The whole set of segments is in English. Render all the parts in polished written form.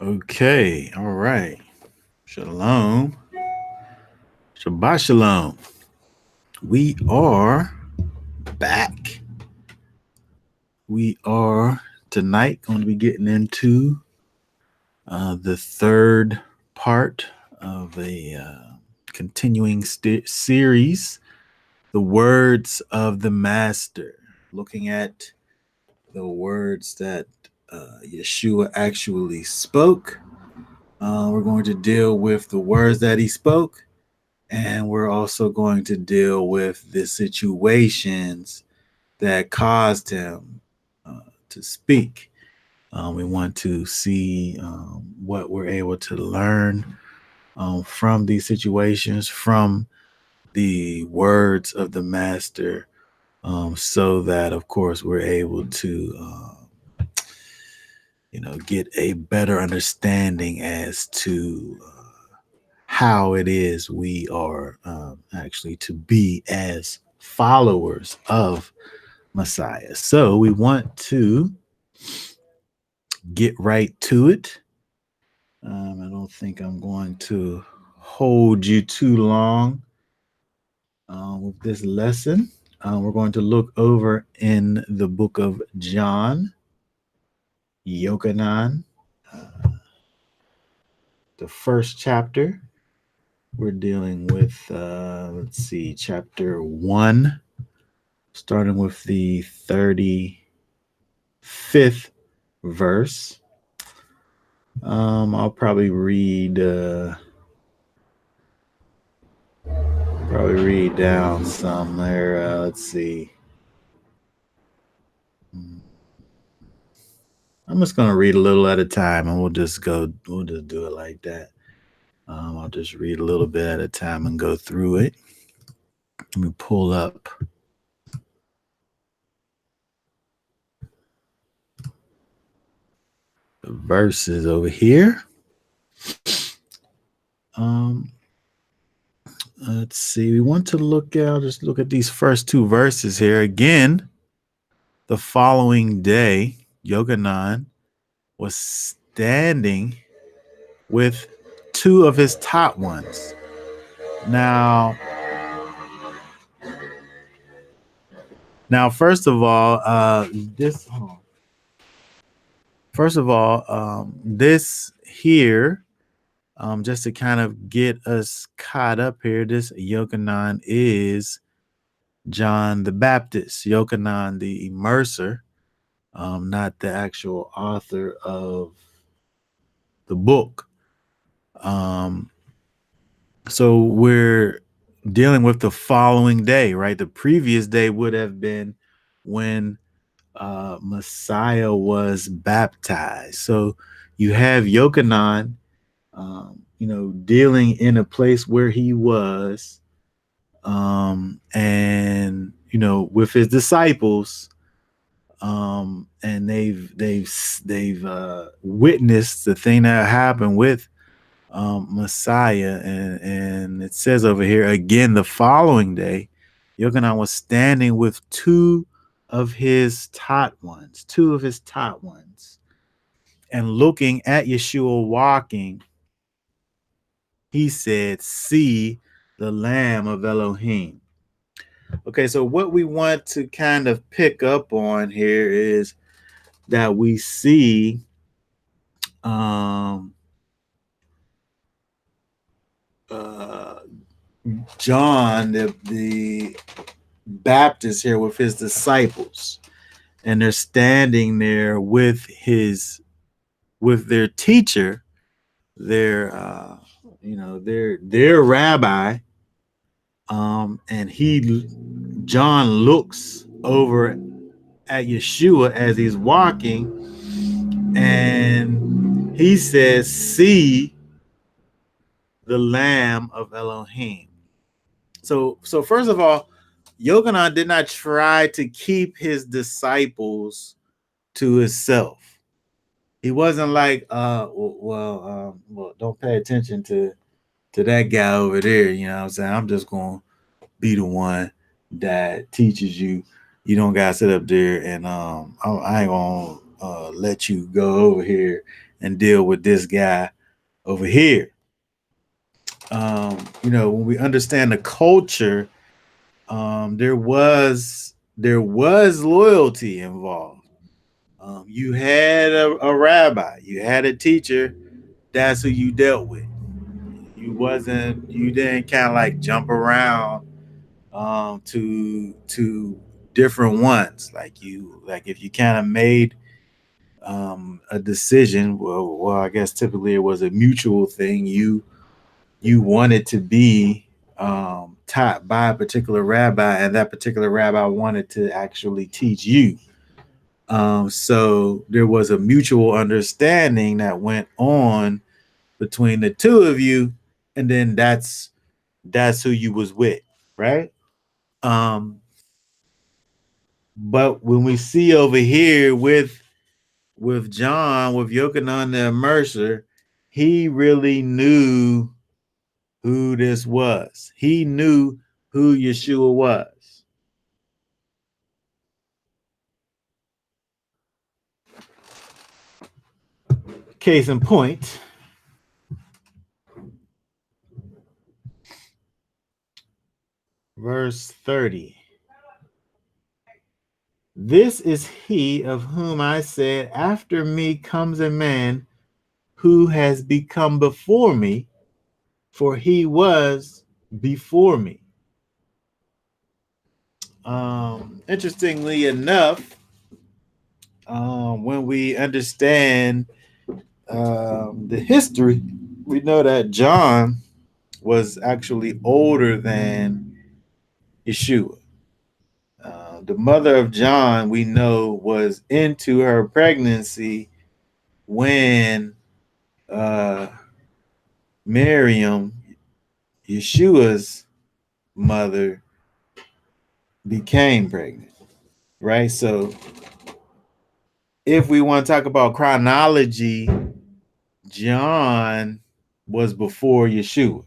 Okay, all right. Shalom. Shabbat shalom. We are back. We are tonight going to be getting into the third part of a continuing series, The Words of the Master, looking at the words that Yeshua actually spoke. We're going to deal with the words that he spoke, and we're also going to deal with the situations that caused him to speak. We want to see what we're able to learn from these situations, from the words of the master, so that, of course, we're able to, get a better understanding as to how it is we are actually to be as followers of Messiah. So we want to get right to it. I don't think I'm going to hold you too long with this lesson. We're going to look over in the book of John, Yochanan, the first chapter. We're dealing with, let's see, chapter 1, starting with the 35th verse. I'll probably read down some there. Let's see. I'm just gonna read a little at a time, and we'll just do it like that. I'll just read a little bit at a time and go through it. Let me pull up the verses over here. Um, let's see. We want to just look at these first two verses here again. The following day, Yochanan was standing with two of his top ones. Now, first of all, this here, just to kind of get us caught up here, this Yochanan is John the Baptist, Yochanan the immerser, not the actual author of the book. So we're dealing with the following day, right? The previous day would have been when Messiah was baptized. So you have Yochanan, dealing in a place where he was, and with his disciples, and they've witnessed the thing that happened with Messiah, and it says over here again the following day, Yochanan was standing with two of his top ones, and looking at Yeshua walking, he said, "See the Lamb of Elohim." Okay, so what we want to kind of pick up on here is that we see um, uh, John, the Baptist here with his disciples, and they're standing there with their teacher, their their rabbi, and John looks over at Yeshua as he's walking, and he says, "See the Lamb of Elohim." So first of all, Yochanan did not try to keep his disciples to himself. He wasn't like, don't pay attention to that guy over there. You know what I'm saying? I'm just gonna be the one that teaches you. You don't gotta sit up there and I ain't gonna let you go over here and deal with this guy over here. When we understand the culture, there was loyalty involved. You had a rabbi, you had a teacher. That's who you dealt with. You didn't kind of like jump around to different ones. Like if you kind of made a decision, well, I guess typically it was a mutual thing. You wanted to be taught by a particular rabbi, and that particular rabbi wanted to actually teach you. So there was a mutual understanding that went on between the two of you, and then that's who you was with, right? Um, but when we see over here with John, with Yochanan the Immerser, he really knew who this was. He knew who Yeshua was. Case in point, verse 30. This is he of whom I said, after me comes a man who has become before me, for he was before me. Interestingly enough, when we understand the history, we know that John was actually older than Yeshua. The mother of John, we know, was into her pregnancy when Miriam, Yeshua's mother, became pregnant, right? So if we want to talk about chronology, John was before Yeshua,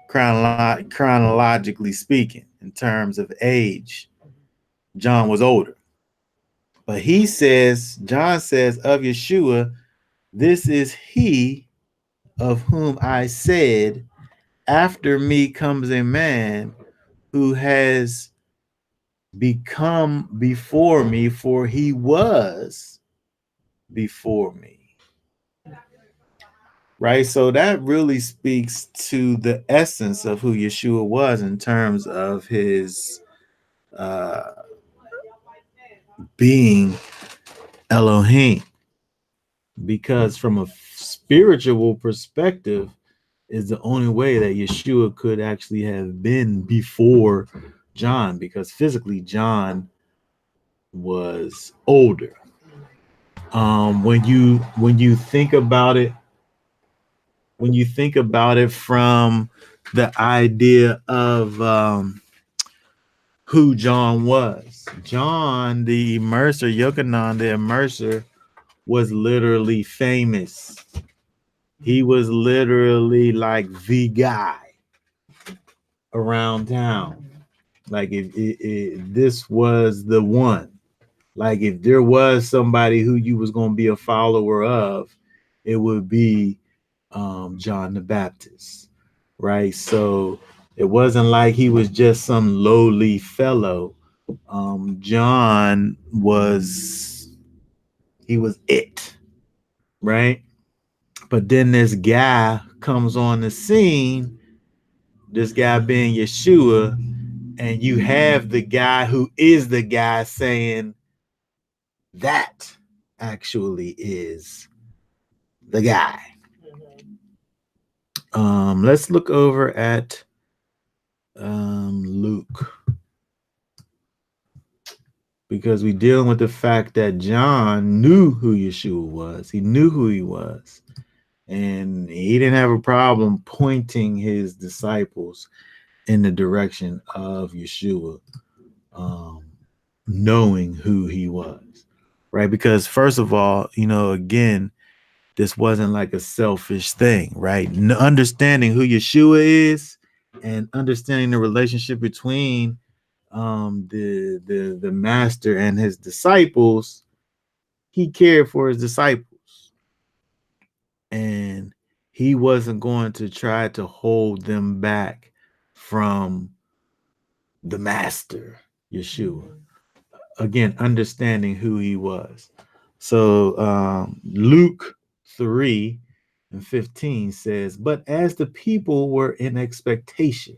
chronologically speaking, in terms of age. John was older. But John says of Yeshua, this is he of whom I said, after me comes a man who has become before me, for he was before me. Right? So that really speaks to the essence of who Yeshua was in terms of his uh, being Elohim. Because from a spiritual perspective, is the only way that Yeshua could actually have been before John, because physically John was older. When you think about it, from the idea of who John was, John the Immerser, Yochanan the Immerser, was literally famous. He was literally like the guy around town. Like if this was the one, like if there was somebody who you was going to be a follower of, it would be John the Baptist, right? So it wasn't like he was just some lowly fellow. John was it, right? But then this guy comes on the scene, this guy being Yeshua, and you have the guy who is the guy saying that actually is the guy. Let's look over at Luke, because we're dealing with the fact that John knew who Yeshua was. He knew who he was, and he didn't have a problem pointing his disciples in the direction of Yeshua, knowing who he was, right? Because first of all, again, this wasn't like a selfish thing, right? Understanding who Yeshua is and understanding the relationship between the master and his disciples, he cared for his disciples, he wasn't going to try to hold them back from the master, Yeshua. Again, understanding who he was. So Luke 3:15 says, but as the people were in expectation,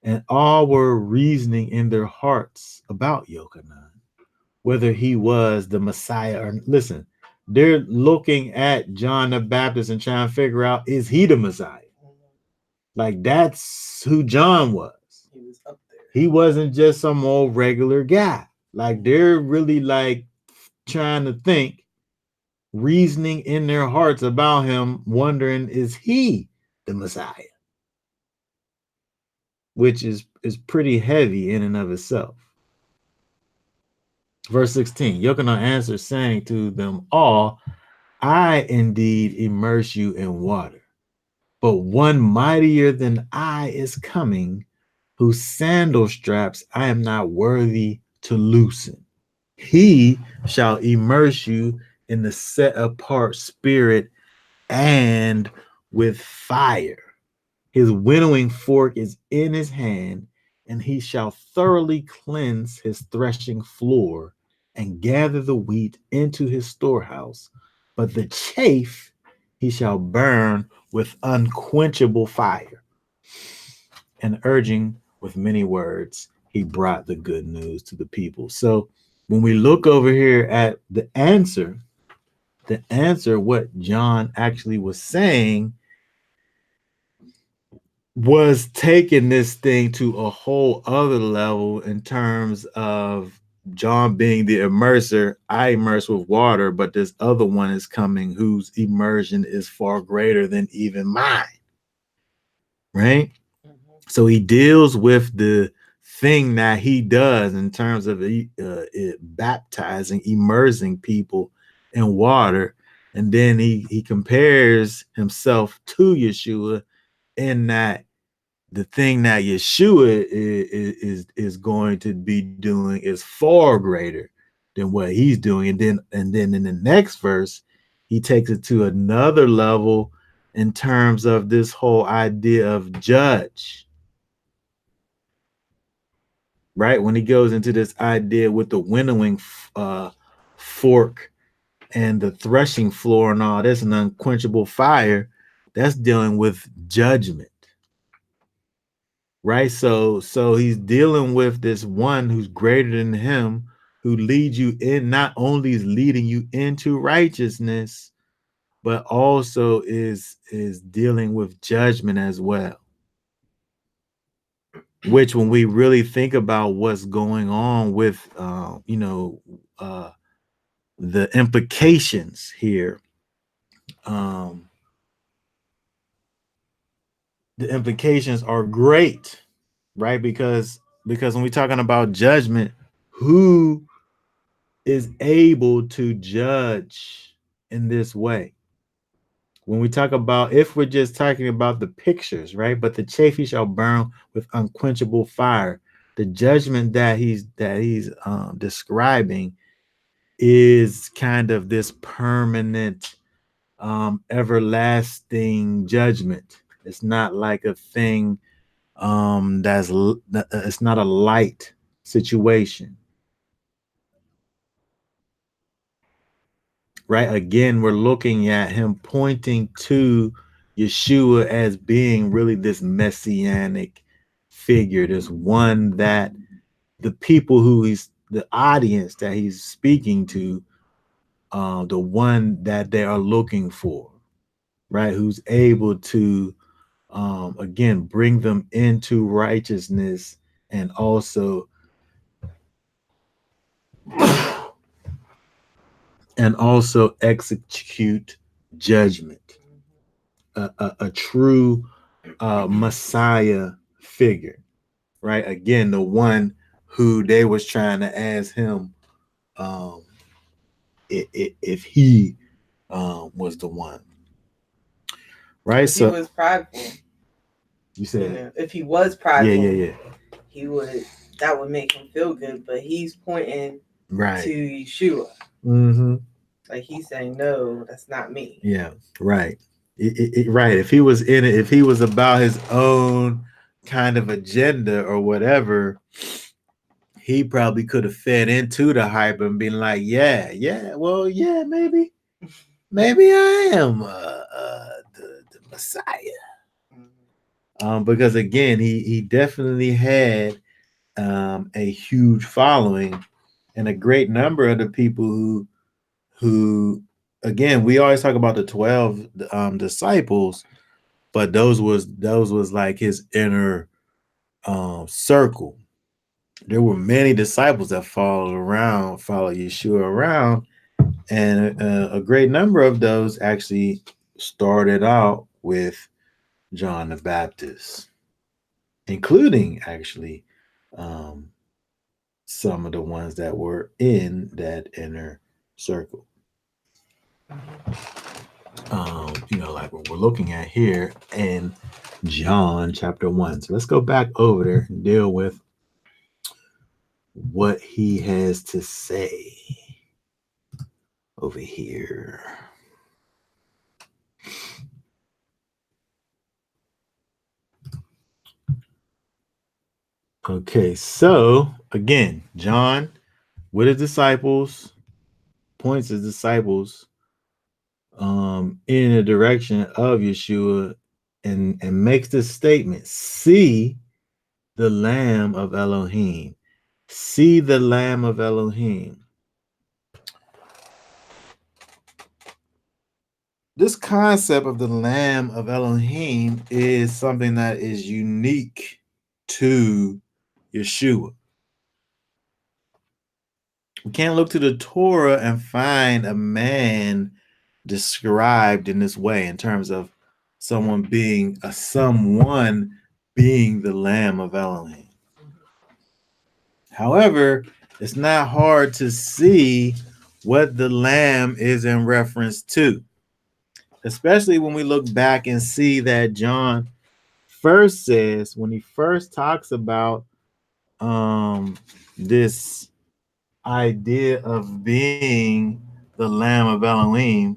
and all were reasoning in their hearts about Yochanan, whether he was the Messiah or listen, they're looking at John the Baptist and trying to figure out, is he the Messiah? Like that's who John was. He was up there. He wasn't just some old regular guy. Like they're really like trying to think, reasoning in their hearts about him, wondering, is he the Messiah? Which is pretty heavy in and of itself. Verse 16, Yochanan answered, saying to them all, I indeed immerse you in water, but one mightier than I is coming, whose sandal straps I am not worthy to loosen. He shall immerse you in the set apart spirit and with fire. His winnowing fork is in his hand, and he shall thoroughly cleanse his threshing floor and gather the wheat into his storehouse. But the chaff he shall burn with unquenchable fire. And urging with many words, he brought the good news to the people. So when we look over here at the answer, what John actually was saying was taking this thing to a whole other level in terms of John being the immerser. I immerse with water, but this other one is coming whose immersion is far greater than even mine. Right? So he deals with the thing that he does in terms of baptizing, immersing people in water. And then he compares himself to Yeshua in that the thing that Yeshua is going to be doing is far greater than what he's doing. And then in the next verse, he takes it to another level in terms of this whole idea of judge. Right? When he goes into this idea with the winnowing fork and the threshing floor and all this and unquenchable fire, that's dealing with judgment. Right? So he's dealing with this one who's greater than him, who leads you in, not only is leading you into righteousness, but also is dealing with judgment as well. Which, when we really think about what's going on with the implications here, the implications are great, right? Because when we're talking about judgment, who is able to judge in this way? When we talk about, if we're just talking about the pictures, right? But the chaff he shall burn with unquenchable fire. The judgment that he's describing is kind of this permanent, everlasting judgment. It's not like a thing it's not a light situation. Right? Again, we're looking at him pointing to Yeshua as being really this messianic figure, this one that the people who he's, the audience that he's speaking to, the one that they are looking for, right? Who's able to, again, bring them into righteousness and also execute judgment. A true Messiah figure, right? Again, the one who they was trying to ask him if he was the one, right? If so he was prideful. You said if he was prideful, yeah. He would, that would make him feel good, but he's pointing right to Yeshua. Mm-hmm. Like he's saying, no, that's not me. Yeah, right. Right. If he was in it, if he was about his own kind of agenda or whatever, he probably could have fed into the hype and been like, well, yeah, maybe I am the Messiah. Because again, he definitely had a huge following, and a great number of the people who again, we always talk about the 12 disciples, but those was like his inner circle. There were many disciples that followed Yeshua around, and a great number of those actually started out with John the Baptist, including actually um, some of the ones that were in that inner circle. Like what we're looking at here in John chapter 1. So let's go back over there and deal with what he has to say over here. Okay, so again, John with his disciples points his disciples in the direction of Yeshua and makes this statement: see the Lamb of Elohim. See the Lamb of Elohim. This concept of the Lamb of Elohim is something that is unique to Yeshua. We can't look to the Torah and find a man described in this way in terms of someone being the Lamb of Elohim. However, it's not hard to see what the Lamb is in reference to, especially when we look back and see that John first says, when he first talks about this idea of being the Lamb of Elohim,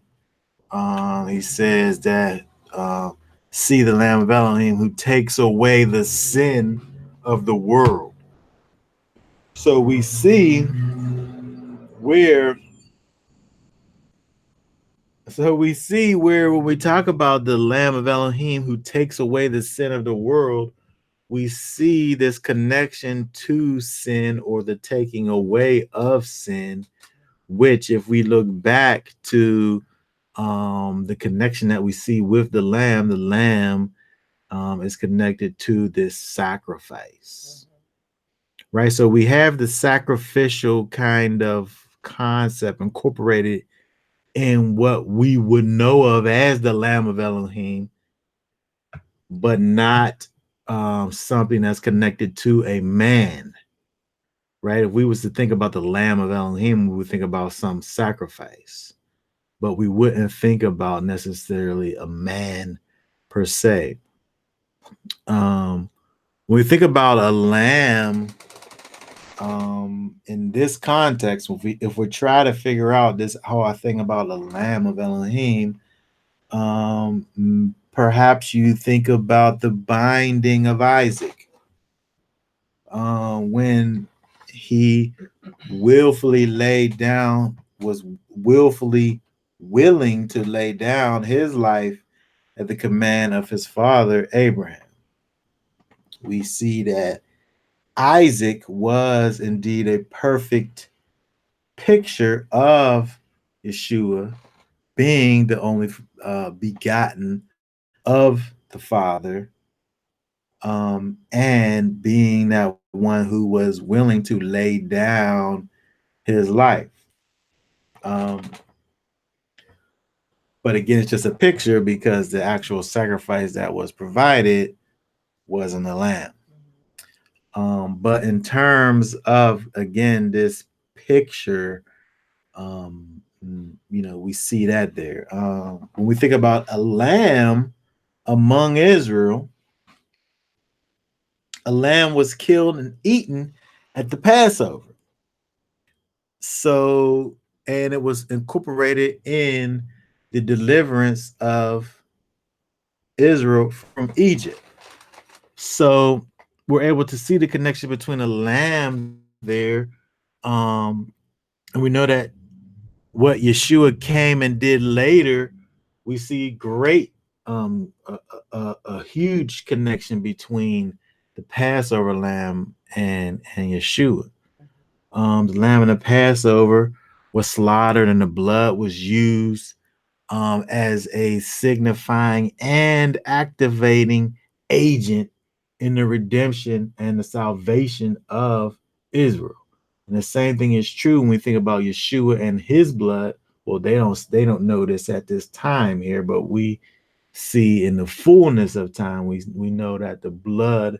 he says that see the Lamb of Elohim who takes away the sin of the world. So we see where when we talk about the Lamb of Elohim who takes away the sin of the world, we see this connection to sin, or the taking away of sin, which, if we look back to the connection that we see with the Lamb is connected to this sacrifice, right? So we have the sacrificial kind of concept incorporated in what we would know of as the Lamb of Elohim, but not something that's connected to a man, right? If we was to think about the Lamb of Elohim, we would think about some sacrifice, but we wouldn't think about necessarily a man per se. When we think about a lamb in this context, if we try to figure out this, how I think about the Lamb of Elohim, perhaps you think about the binding of Isaac, when he was willfully willing to lay down his life at the command of his father Abraham. We see that Isaac was indeed a perfect picture of Yeshua being the only begotten of the Father, and being that one who was willing to lay down his life. But again, it's just a picture, because the actual sacrifice that was provided wasn't a lamb. But in terms of, again, this picture, we see that there. When we think about a lamb among Israel, a lamb was killed and eaten at the Passover. So, and it was incorporated in the deliverance of Israel from Egypt. So we're able to see the connection between the lamb there. And we know that what Yeshua came and did later, we see great, a huge connection between the Passover lamb and Yeshua. The lamb in the Passover was slaughtered and the blood was used as a signifying and activating agent in the redemption and the salvation of Israel. And the same thing is true when we think about Yeshua and his blood. Well, they don't know this at this time here, but we see in the fullness of time, we know that the blood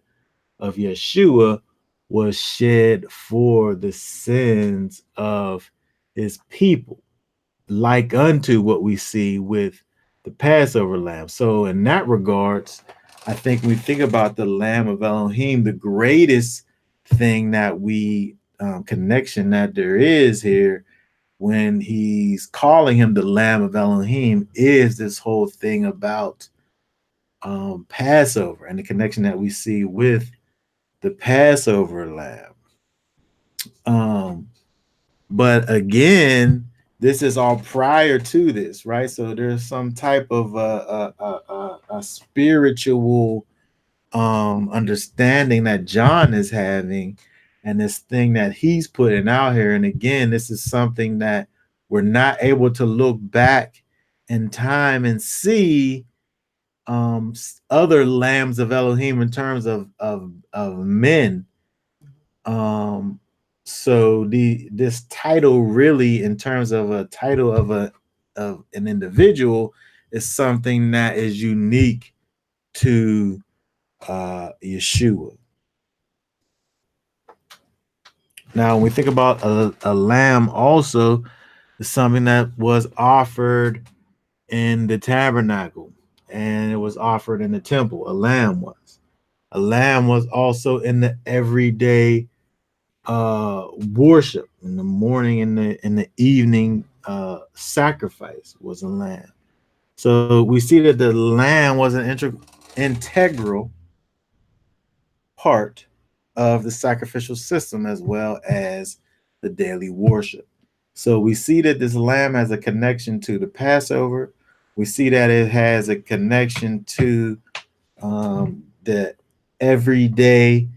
of Yeshua was shed for the sins of his people, like unto what we see with the Passover lamb. So in that regards, I think we think about the Lamb of Elohim, the greatest thing that we connection that there is here when he's calling him the Lamb of Elohim is this whole thing about Passover and the connection that we see with the Passover lamb. But again, this is all prior to this, right? So there's some type of a spiritual understanding that John is having, and this thing that he's putting out here. And again, this is something that we're not able to look back in time and see other lambs of Elohim in terms of men. So this title really, in terms of a title of an individual, is something that is unique to Yeshua. Now, when we think about a lamb, also is something that was offered in the tabernacle, and it was offered in the temple. A lamb was also in the everyday worship in the morning and the evening. Sacrifice was a lamb. So we see that the lamb was an integral part of the sacrificial system as well as the daily worship. So we see that this lamb has a connection to the Passover. We see that it has a connection to the everyday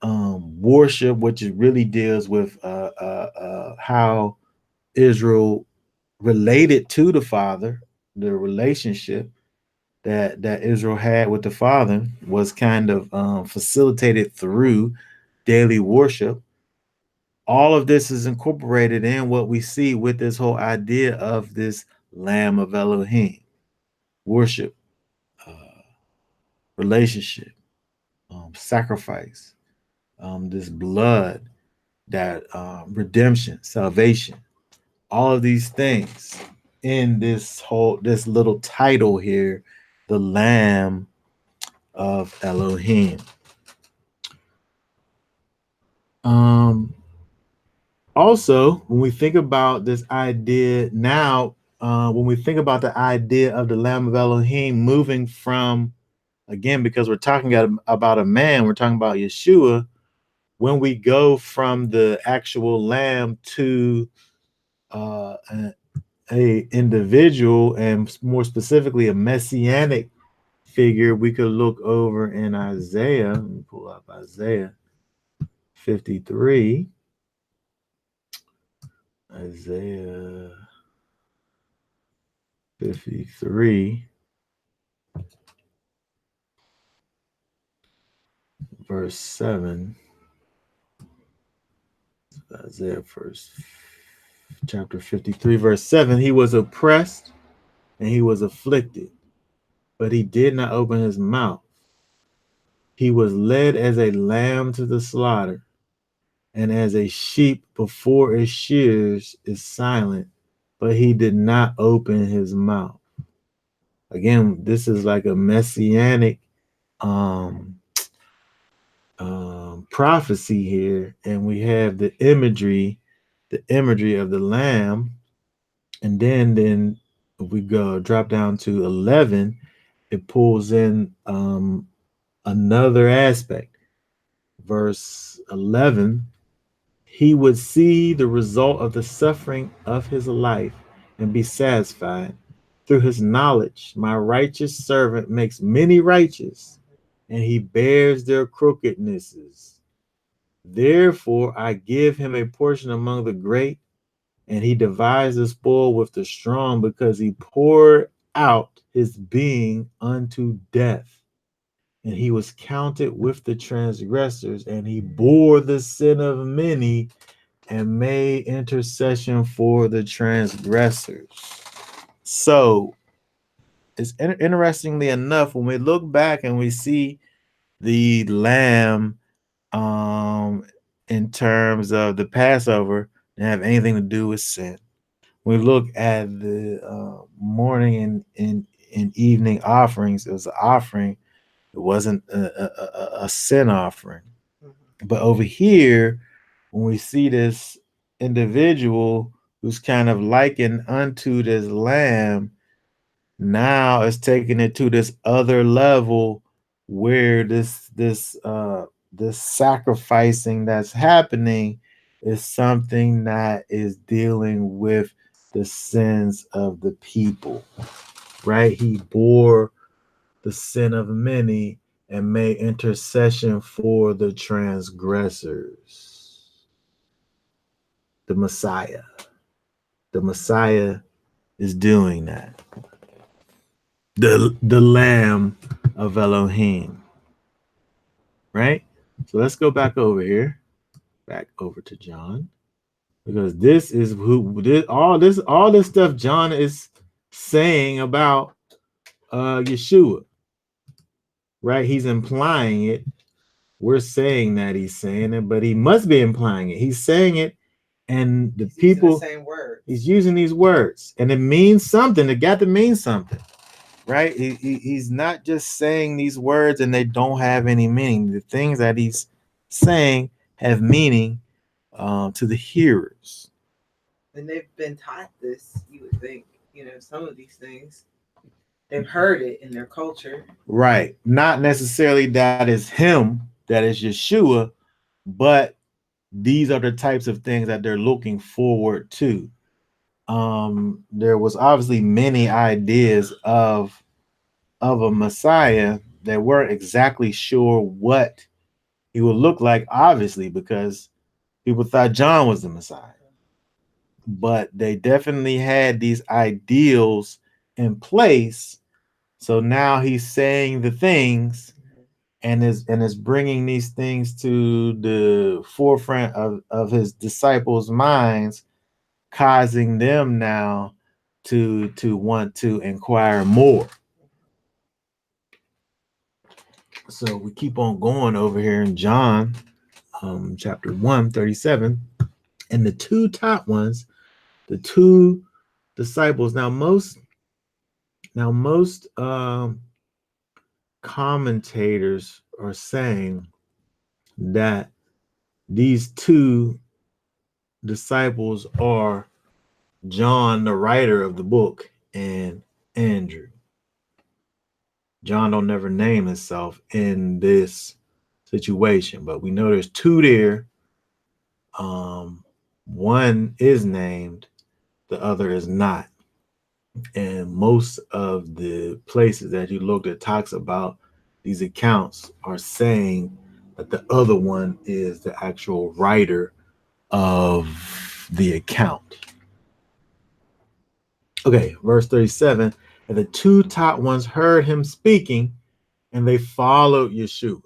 worship, which it really deals with how Israel related to the Father. The relationship that Israel had with the Father was kind of facilitated through daily worship. All of this is incorporated in what we see with this whole idea of this Lamb of Elohim, worship, relationship, sacrifice, this blood, that redemption, salvation, all of these things in this little title here, the Lamb of Elohim. Also, when we think about this idea now, when we think about the idea of the Lamb of Elohim moving from, again, because we're talking about a man, we're talking about Yeshua. When we go from the actual lamb to a individual, and more specifically a messianic figure, we could look over in Isaiah. Let me pull up Isaiah 53. Isaiah 53, verse 7. Isaiah first, chapter 53, verse 7. He was oppressed and he was afflicted, but he did not open his mouth. He was led as a lamb to the slaughter, and as a sheep before its shears is silent, but he did not open his mouth. Again, this is like a messianic prophecy here, and we have the imagery of the lamb. And then if we go drop down to 11, it pulls in another aspect. Verse 11, he would see the result of the suffering of his life and be satisfied. Through his knowledge, my righteous servant makes many righteous, and he bears their crookednesses. Therefore, I give him a portion among the great, and he divides the spoil with the strong, because he poured out his being unto death. And he was counted with the transgressors, and he bore the sin of many and made intercession for the transgressors. So it's interestingly enough, when we look back and we see the lamb in terms of the Passover, didn't have anything to do with sin. When we look at the morning and evening offerings, it was an offering. It wasn't a sin offering. But over here, when we see this individual who's kind of likened unto this lamb, now it's taking it to this other level where this sacrificing that's happening is something that is dealing with the sins of the people, right? He bore the sin of many and made intercession for the transgressors. The Messiah is doing that. The Lamb of Elohim, right? So let's go back over here, back over to John, because this is all this stuff John is saying about Yeshua, right? He's implying it. We're saying that he's saying it, but he must be implying it. He's saying it, and the people, he's using these words, and it means something. It got to mean something, right? He's not just saying these words and they don't have any meaning. The things that he's saying have meaning to the hearers. And they've been taught this, you would think, some of these things. They've heard it in their culture. Right. Not necessarily that is him, that is Yeshua, but these are the types of things that they're looking forward to. There was obviously many ideas of a Messiah that weren't exactly sure what he would look like, obviously, because people thought John was the Messiah. But they definitely had these ideals in place. So now he's saying the things and is bringing these things to the forefront of his disciples' minds, causing them now to want to inquire more. So we keep on going over here in John chapter 1:37, and the two top ones, the two disciples. Now most commentators are saying that these two disciples are John, the writer of the book, and Andrew. John don't never name himself in this situation, but we know there's two there. One is named, the other is not. And most of the places that you look at talks about these accounts are saying that the other one is the actual writer of the account. Okay, verse 37, and the two top ones heard him speaking, and they followed Yeshua.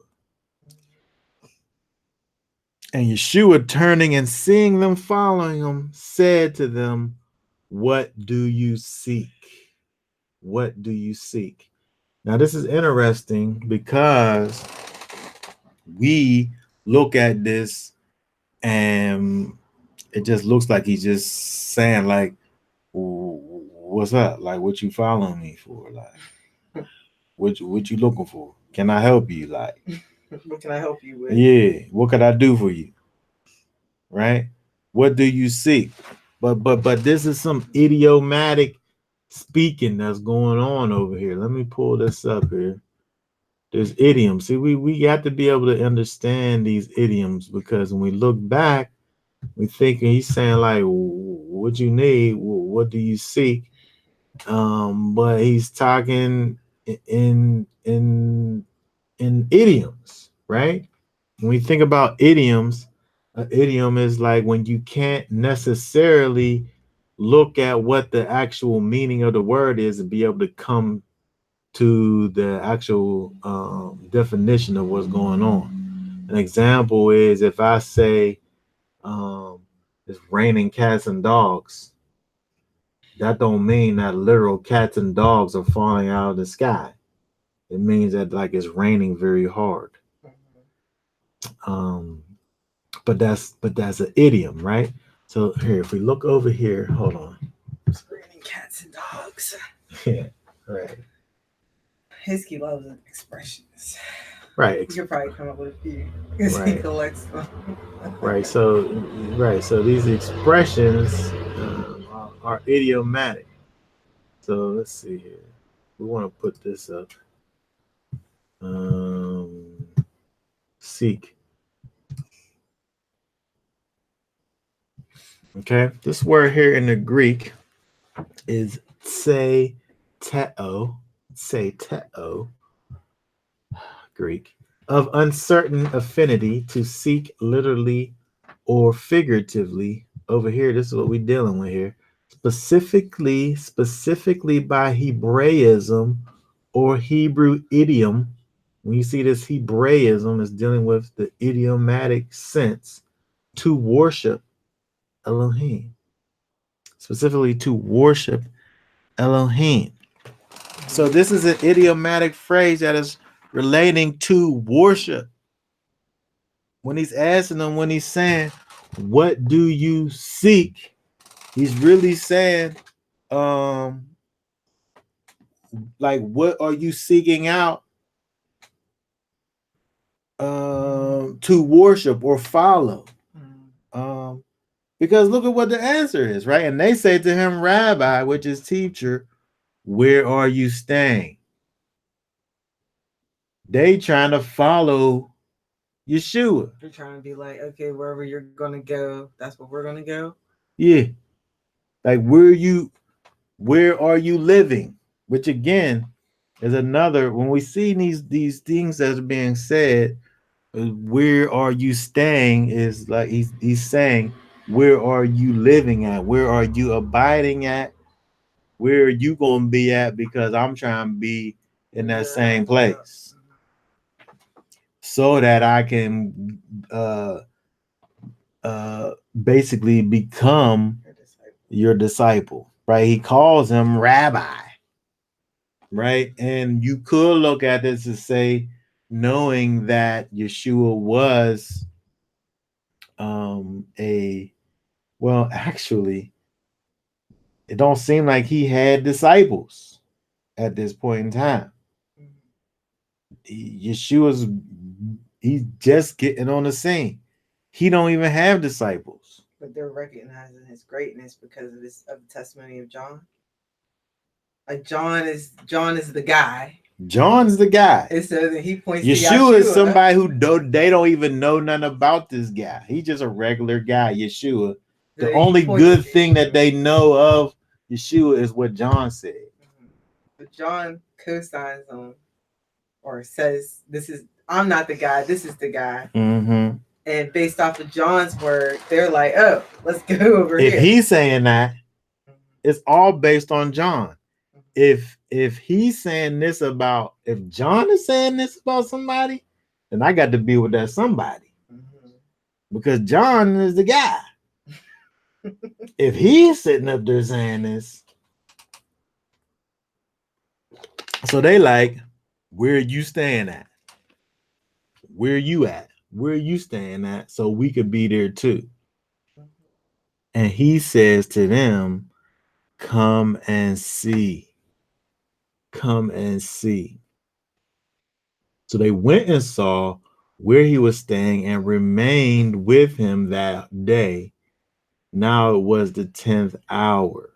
And Yeshua, turning and seeing them following him, said to them, "What do you seek? What do you seek?" Now, this is interesting because we look at this and it just looks like he's just saying, like, what's up? Like, what you following me for? Like, what you looking for? Can I help you? Like, what can I help you with? Yeah, what could I do for you? Right? What do you seek? But this is some idiomatic speaking that's going on over here. Let me pull this up here. There's idioms. See, we have to be able to understand these idioms, because when we look back, we thinking he's saying like, what you need, what do you seek? But he's talking in idioms, right? When we think about idioms, an idiom is like when you can't necessarily look at what the actual meaning of the word is and be able to come to the actual definition of what's going on. An example is if I say it's raining cats and dogs, that don't mean that literal cats and dogs are falling out of the sky. It means that like it's raining very hard. Um, but that's an idiom, right? So here, if we look over here, hold on. Raining cats and dogs. Yeah, right. Hisky loves expressions. Right. You could probably come up with a few because he Right. collects them. Right. So these expressions are idiomatic. So let's see here. We want to put this up. Um, seek. Okay. This word here in the Greek is say teo. Say teo. Greek. Of uncertain affinity to seek literally or figuratively. Over here, this is what we're dealing with here. Specifically by Hebraism or Hebrew idiom. When you see this Hebraism, is dealing with the idiomatic sense to worship Elohim. Specifically to worship Elohim. So this is an idiomatic phrase that is relating to worship. When he's asking them, when he's saying, what do you seek? He's really saying, um, like, what are you seeking out to worship or follow? Because look at what the answer is, right? And they say to him, Rabbi, which is teacher, where are you staying? They trying to follow Yeshua. They're trying to be like, okay, wherever you're gonna go, that's where we're gonna go. Yeah. Like where are you living? Which again is another, when we see these things that are being said, where are you staying, is like he's saying, where are you living at? Where are you abiding at? Where are you gonna be at? Because I'm trying to be in that same place. So that I can basically become your disciple, right? He calls him rabbi, right? And you could look at this and say, knowing that Yeshua was actually, it don't seem like he had disciples at this point in time. Yeshua's he's just getting on the scene. He don't even have disciples. But they're recognizing his greatness because of the testimony of John. Like John is the guy. John's the guy. It says that he points Yeshua to Yeshua. Is somebody who they don't even know nothing about this guy. He's just a regular guy, Yeshua. The only good thing that they know of Yeshua is what John said. But John co-signs on or says, I'm not the guy, this is the guy. Mm-hmm. And based off of John's word, they're like, oh, let's go over here. If he's saying that, it's all based on John. If he's saying this about, if John is saying this about somebody, then I got to be with that somebody. Because John is the guy. If he's sitting up there saying this, so they like, where are you staying at? Where are you at? Where are you staying at? So we could be there too. And he says to them, come and see. Come and see. So they went and saw where he was staying and remained with him that day. Now it was the 10th hour.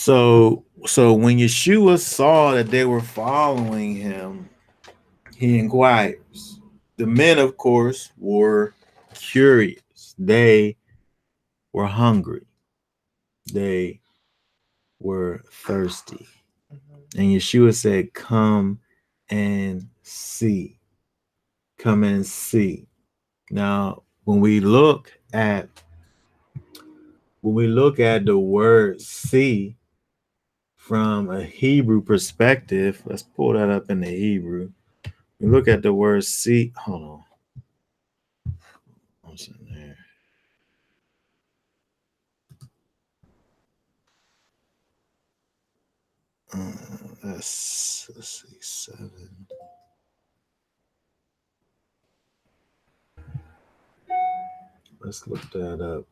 So when Yeshua saw that they were following him, he inquires. The men, of course, were curious. They were hungry. They were thirsty. Mm-hmm. And Yeshua said, "Come and see. Come and see." Now, when we look at the word "see" from a Hebrew perspective, let's pull that up in the Hebrew. We look at the word "see." Hold on. What's in there? Let's see, 7. Let's look that up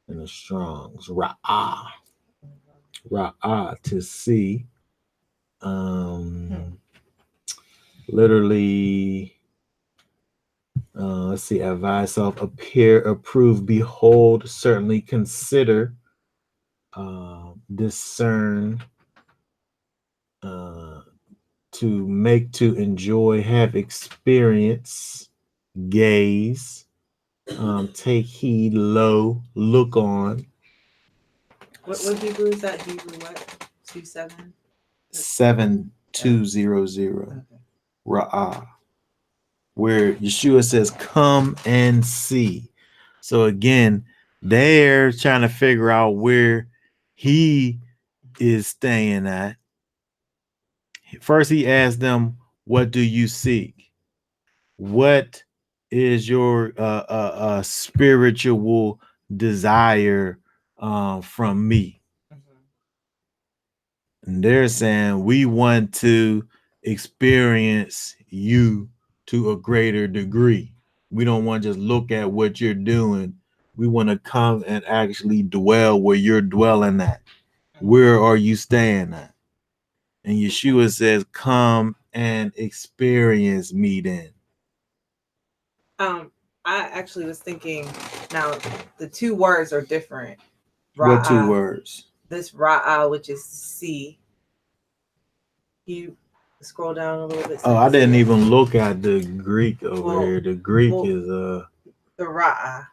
in the Strong's. Ra'ah. Ra'ah, to see. Literally, let's see, advise self, appear, approve, behold, certainly, consider, discern, to make, to enjoy, have experience, gaze, take heed, lo, look on. What Hebrew is that? Hebrew what? 27? 7200. Okay. Ra'ah. Where Yeshua says, "Come and see." So again, they're trying to figure out where he is staying at. First, he asked them, "What do you seek? What is your spiritual desire from me?" Mm-hmm. And they're saying, "We want to experience you to a greater degree. We don't want to just look at what you're doing. We want to come and actually dwell where you're dwelling at. Where are you staying at?" And Yeshua says, "Come and experience me then." I actually was thinking, now the two words are different. What two words? This Ra'ah, which is see. You scroll down a little bit. Oh, I didn't even look at the Greek over here. The Greek is the Ra'ah.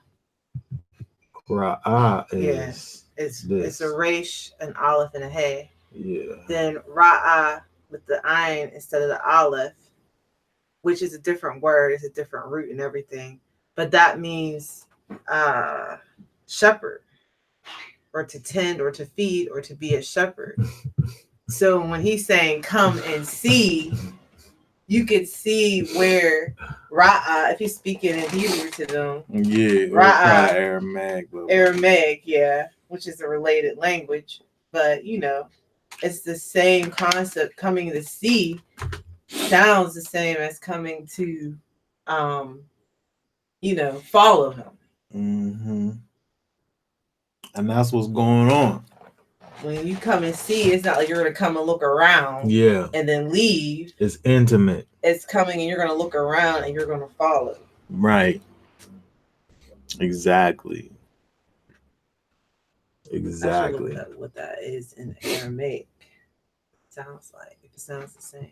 Ra'ah is it's a resh, an aleph, and a hey. Yeah. Then Ra'ah with the ayin instead of the aleph, which is a different word, it's a different root and everything. But that means shepherd, or to tend, or to feed, or to be a shepherd. So when he's saying come and see, you could see where Ra'ah, if he's speaking in Hebrew to them. Yeah, Ra'ah, Aramaic, yeah, which is a related language. But, it's the same concept. Coming to see sounds the same as coming to, follow him. Mm-hmm. And that's what's going on. When you come and see, it's not like you're going to come and look around, and then leave. It's intimate. It's coming and you're going to look around and you're going to follow. Right. Exactly. I should look up what that is in Aramaic. Sounds like, if it sounds the same.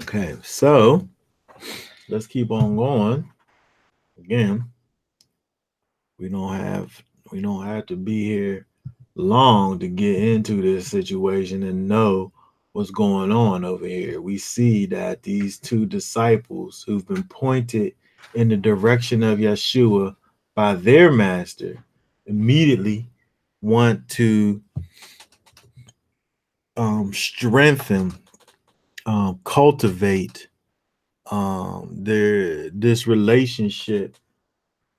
Okay, so let's keep on going. Again, we don't have to be here long to get into this situation and know what's going on over here. We see that these two disciples who've been pointed in the direction of Yeshua by their master immediately want to strengthen, cultivate this relationship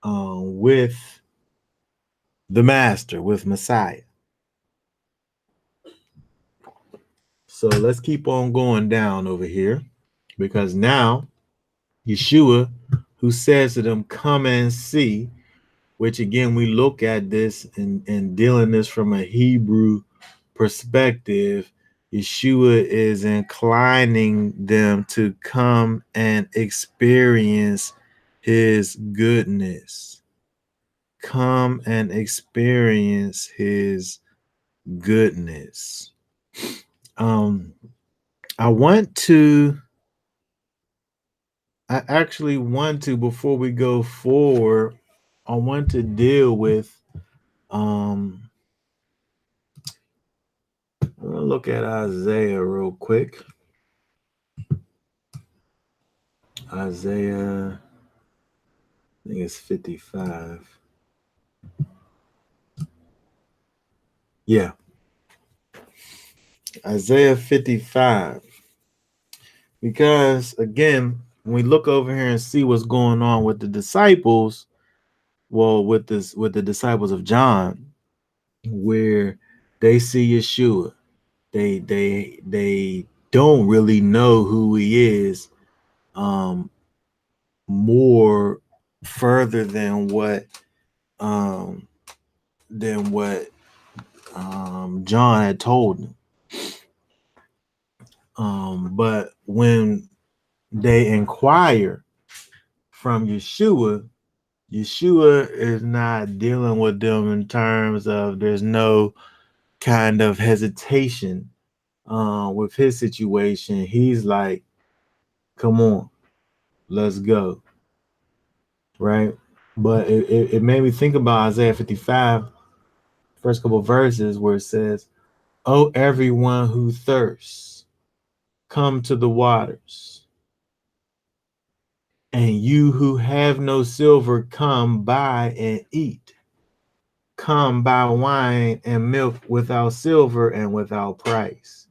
with the master, with Messiah. So let's keep on going down over here, because now Yeshua, who says to them, "Come and see," which again, we look at this and dealing this from a Hebrew perspective, Yeshua is inclining them to come and experience his goodness. come and experience his goodness. Um, I want to, I actually want to, before we go forward, I want to deal with, um, I'm gonna look at Isaiah real quick. Isaiah, I think it's 55. Yeah, Isaiah 55. Because again, when we look over here and see what's going on with the disciples, well, with the disciples of John, where they see Yeshua, they don't really know who he is, um, more further um than what John had told them. But when they inquire from Yeshua, Yeshua is not dealing with them in terms of there's no kind of hesitation with his situation. He's like, come on, let's go. Right. But it made me think about Isaiah 55, first couple of verses where it says, oh, everyone who thirsts, come to the waters. And you who have no silver, come buy and eat. Come buy wine and milk without silver and without price.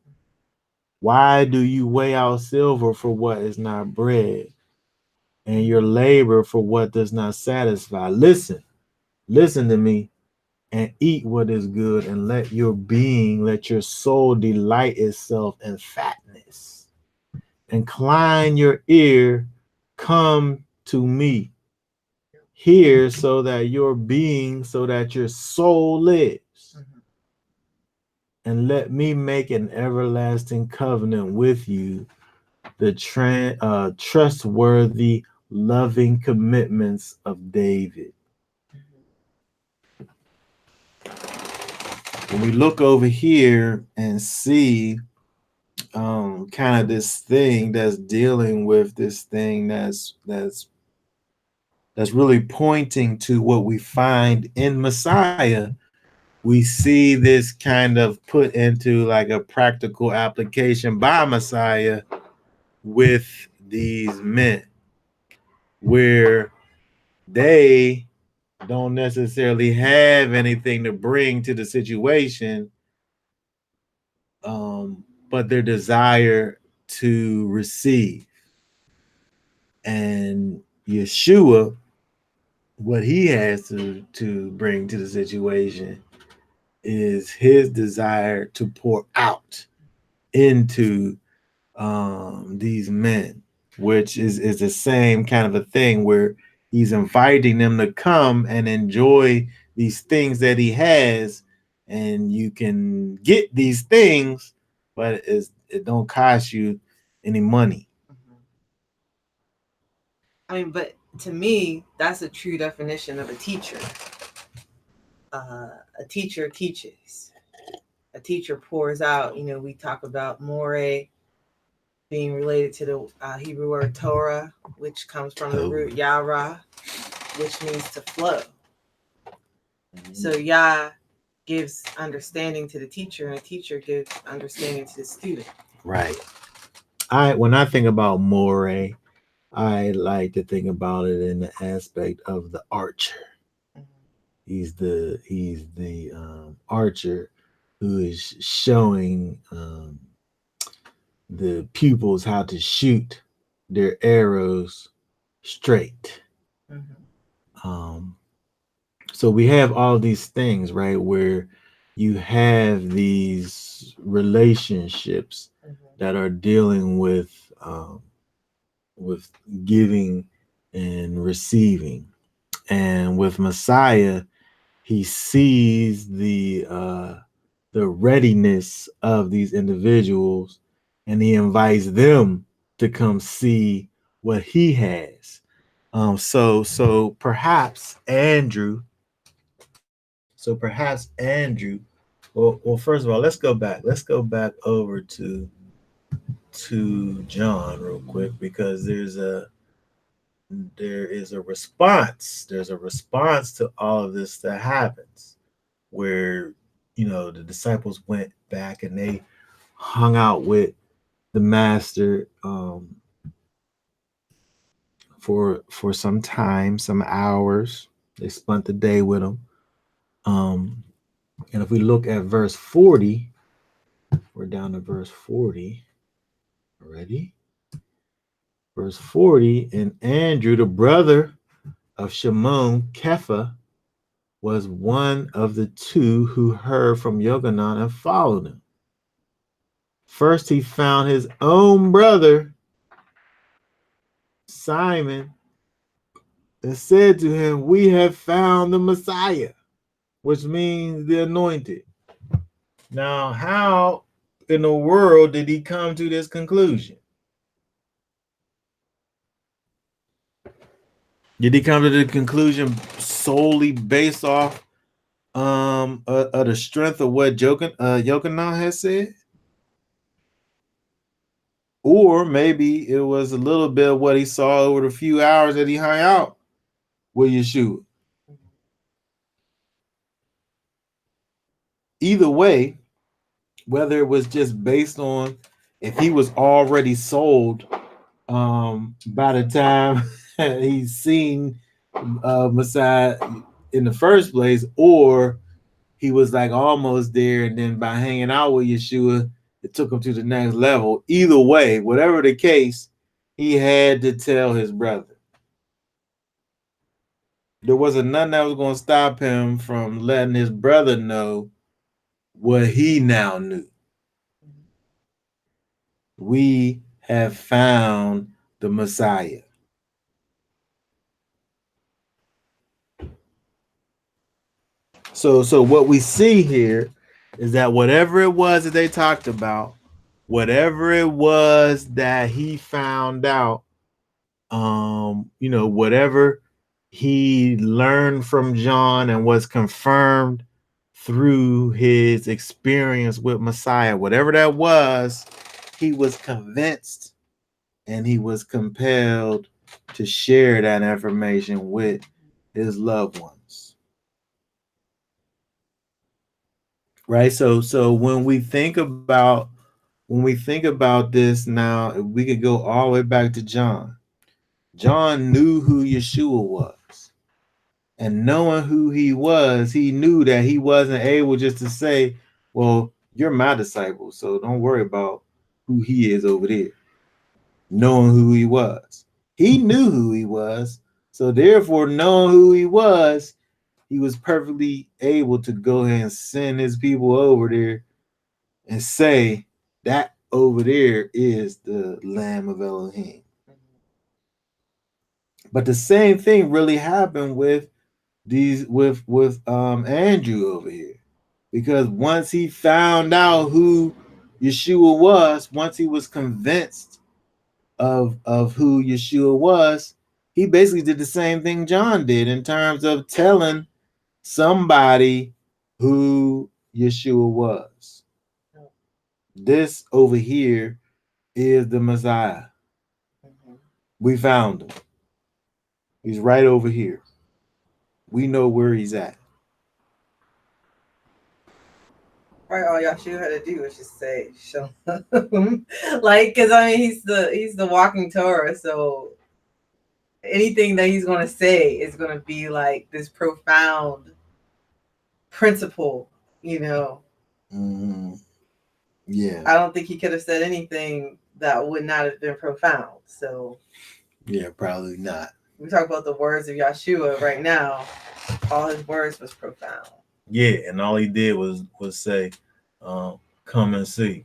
Why do you weigh out silver for what is not bread, and your labor for what does not satisfy? Listen to me, and eat what is good, and let your soul delight itself in fatness. Incline your ear, come to me. Hear so that your soul lives. And let me make an everlasting covenant with you, the trustworthy, loving commitments of David. When we look over here and see kind of this thing that's dealing with this thing that's really pointing to what we find in Messiah, we see this kind of put into like a practical application by Messiah with these men, where they don't necessarily have anything to bring to the situation, but their desire to receive. And Yeshua, what he has to bring to the situation is his desire to pour out into these men, which is the same kind of a thing where he's inviting them to come and enjoy these things that he has, and you can get these things, but it don't cost you any money. I mean, but to me, that's a true definition of a teacher. A teacher teaches. A teacher pours out. You know, we talk about more being related to the Hebrew word Torah, which comes from the root Yara, which means to flow. So Yah gives understanding to the teacher, and a teacher gives understanding to the student. Right. When I think about more, I like to think about it in the aspect of the archer. He's the archer who is showing the pupils how to shoot their arrows straight. Um, so we have all these things, right, where you have these relationships that are dealing with giving and receiving. And with Messiah, he sees the readiness of these individuals, and he invites them to come see what he has. So perhaps Andrew, So perhaps Andrew. Well, first of all, let's go back. Let's go back over to John real quick, because there is a response. There's a response to all of this that happens, where the disciples went back and they hung out with the master for some time, some hours. They spent the day with him. And if we look at verse 40, we're down to verse 40 already. Verse 40, and Andrew, the brother of Shimon Kepha, was one of the two who heard from Yochanan and followed him. First, he found his own brother, Simon, and said to him, "We have found the Messiah," which means the anointed. Now, how in the world did he come to this conclusion? Did he come to the conclusion solely based off of the strength of what Yochanan has said? Or maybe it was a little bit of what he saw over the few hours that he hung out with Yeshua. Either way, whether it was just based on if he was already sold by the time he's seen Messiah in the first place, or he was like almost there, and then by hanging out with Yeshua, it took him to the next level. Either way, whatever the case, he had to tell his brother. There wasn't nothing that was going to stop him from letting his brother know what he now knew. We have found the Messiah. So what we see here is that whatever it was that they talked about, whatever it was that he found out, whatever he learned from John and was confirmed through his experience with Messiah, whatever that was, he was convinced and he was compelled to share that information with his loved ones. Right? So when we think about this now, we could go all the way back to John. John knew who Yeshua was. And knowing who he was, he knew that he wasn't able just to say, "Well, you're my disciple, so don't worry about who he is over there." Knowing who he was. He knew who he was. So therefore, knowing who he was perfectly able to go ahead and send his people over there and say, that over there is the Lamb of Elohim. But the same thing really happened with Andrew over here, because once he found out who Yeshua was, once he was convinced of who Yeshua was, he basically did the same thing John did in terms of telling somebody who Yeshua was. This over here is the Messiah. We found him. He's right over here. We know where he's at. Right, all Yeshua had to do was just say, "Show him." Like, because I mean, he's the walking Torah, so anything that he's going to say is going to be like this profound principle, Mm-hmm. Yeah. I don't think he could have said anything that would not have been profound. So yeah, probably not. We talk about the words of Yeshua right now. All his words was profound. Yeah, and all he did was say, "Come and see."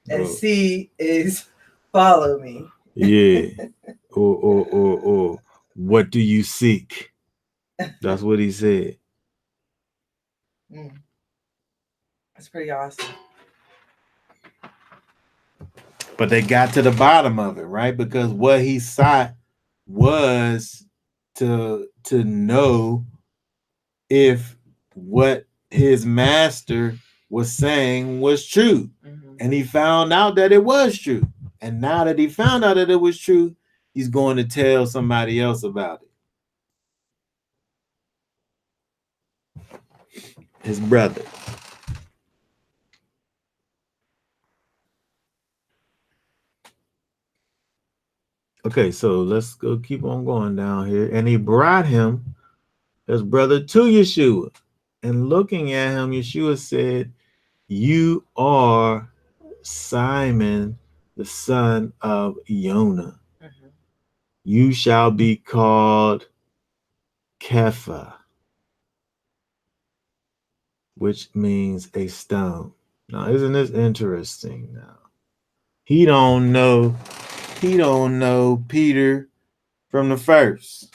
And see is follow me. Yeah. or what do you seek? That's what he said. That's pretty awesome. But they got to the bottom of it, right? Because what he sought was to know if what his master was saying was true. And he found out that it was true. And now that he found out that it was true, he's going to tell somebody else about it. His brother. Okay, so let's go keep on going down here. And he brought him, his brother, to Yeshua. And looking at him, Yeshua said, "You are Simon, the son of Yonah. You shall be called Kepha, which means a stone." Now, isn't this interesting? Now, he don't know Peter from the first.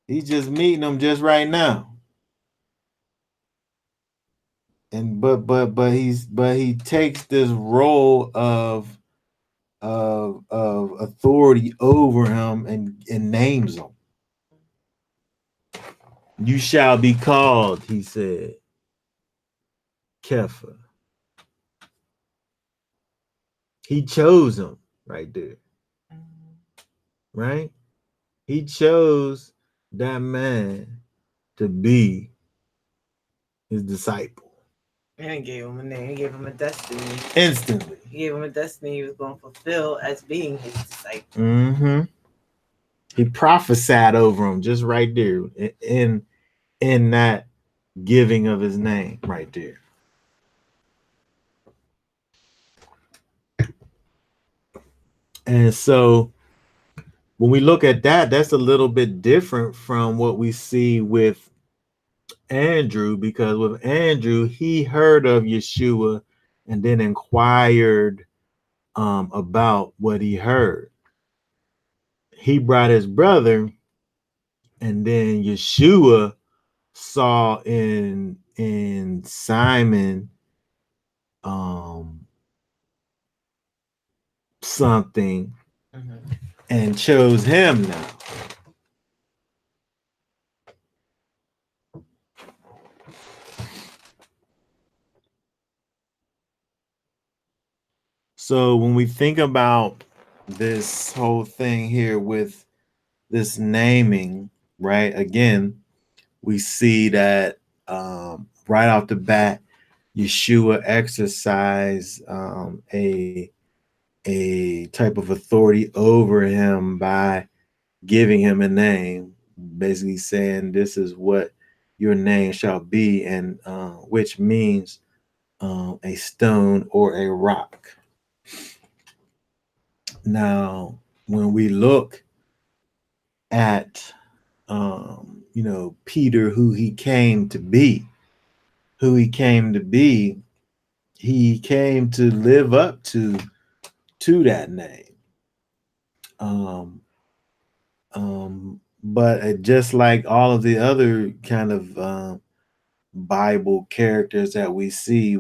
He's just meeting him just right now. And but he takes this role of authority over him and names him. You shall be called, he said, Kepha. He chose him right there. Right? He chose that man to be his disciple. And he gave him a name. He gave him a destiny. Instantly. He gave him a destiny he was going to fulfill as being his disciple. Mm-hmm. He prophesied over him just right there in that giving of his name right there. And so when we look at that, that's a little bit different from what we see with Andrew, because with Andrew, he heard of Yeshua and then inquired about what he heard. He brought his brother, and then Yeshua saw in Simon something and chose him now. So when we think about this whole thing here with this naming, right? Again, we see that right off the bat, Yeshua exercised a type of authority over him by giving him a name, basically saying, "This is what your name shall be," and which means a stone or a rock. Now, when we look at Peter, who he came to be, he came to live up to that name. But just like all of the other kind of Bible characters that we see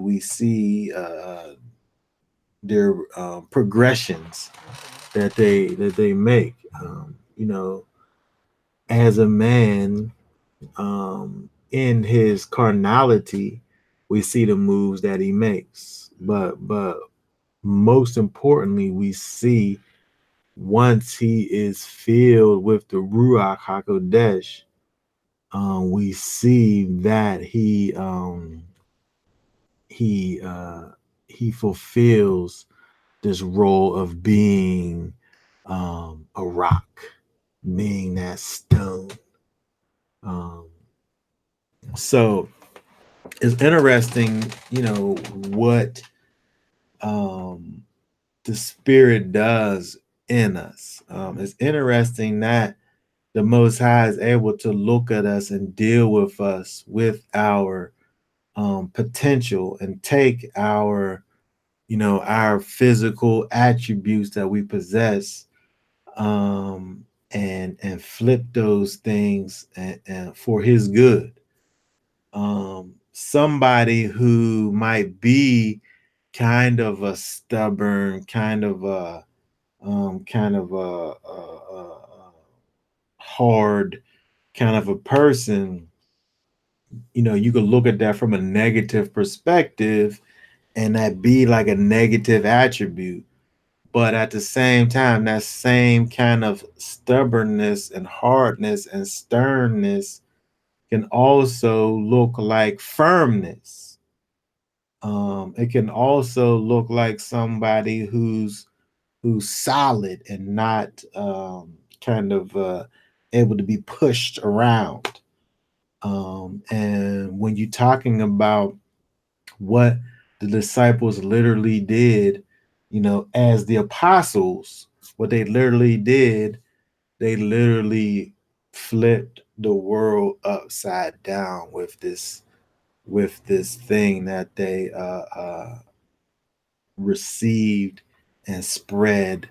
their progressions that they make. As a man, in his carnality, we see the moves that he makes. But most importantly, we see once he is filled with the Ruach HaKodesh, we see that he fulfills this role of being a rock, being that stone. So it's interesting, what the Spirit does in us. It's interesting that the Most High is able to look at us and deal with us with our potential and take our physical attributes that we possess, and flip those things and for His good. Somebody who might be kind of a stubborn, kind of a hard kind of a person, you could look at that from a negative perspective and that be like a negative attribute. But at the same time, that same kind of stubbornness and hardness and sternness can also look like firmness. It can also look like somebody who's solid and not kind of able to be pushed around. And when you're talking about what the disciples literally did, as the apostles, what they literally did, they literally flipped the world upside down with this thing that they received and spread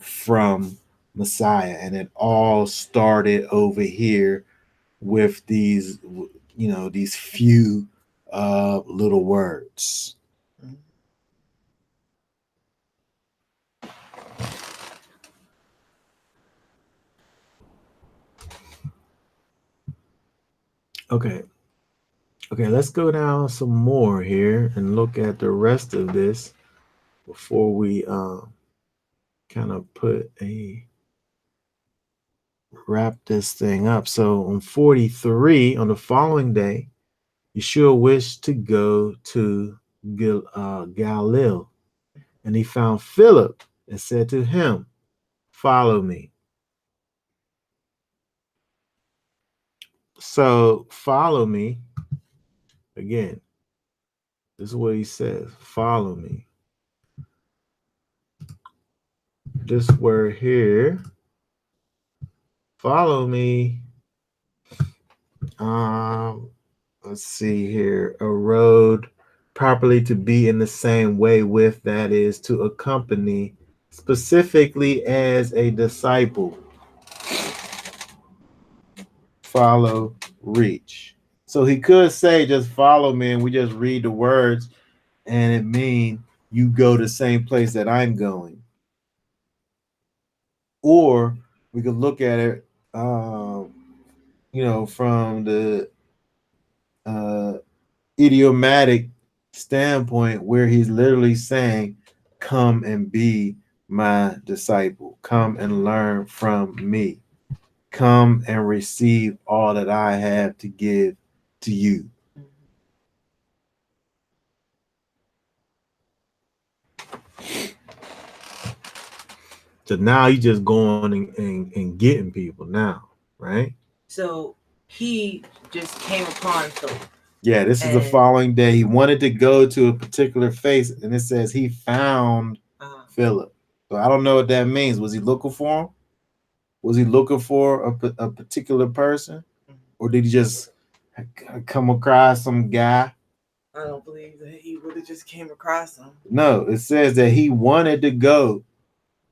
from Messiah, and it all started over here with these few little words. Okay. Okay, let's go down some more here and look at the rest of this before we kind of wrap this thing up. So on 43, on the following day, Yeshua wished to go to Galilee, and he found Philip and said to him, "Follow me." So follow me again. This is what he says: follow me. This word here, follow me. Um, let's see here. A road properly to be in the same way with, that is to accompany, specifically as a disciple. Follow, reach. So he could say just follow me and we just read the words and it mean you go the same place that I'm going. Or we could look at it from the uh idiomatic standpoint where he's literally saying, "Come and be my disciple. Come and learn from me. Come and receive all that I have to give to you." So now he's just going and getting people now, right? So he just came upon Philip. Yeah, this is the following day. He wanted to go to a particular place, and it says he found Philip. So I don't know what that means. Was he looking for him? Was he looking for a particular person? Or did he just come across some guy? I don't believe that he would have just came across him. No, it says that he wanted to go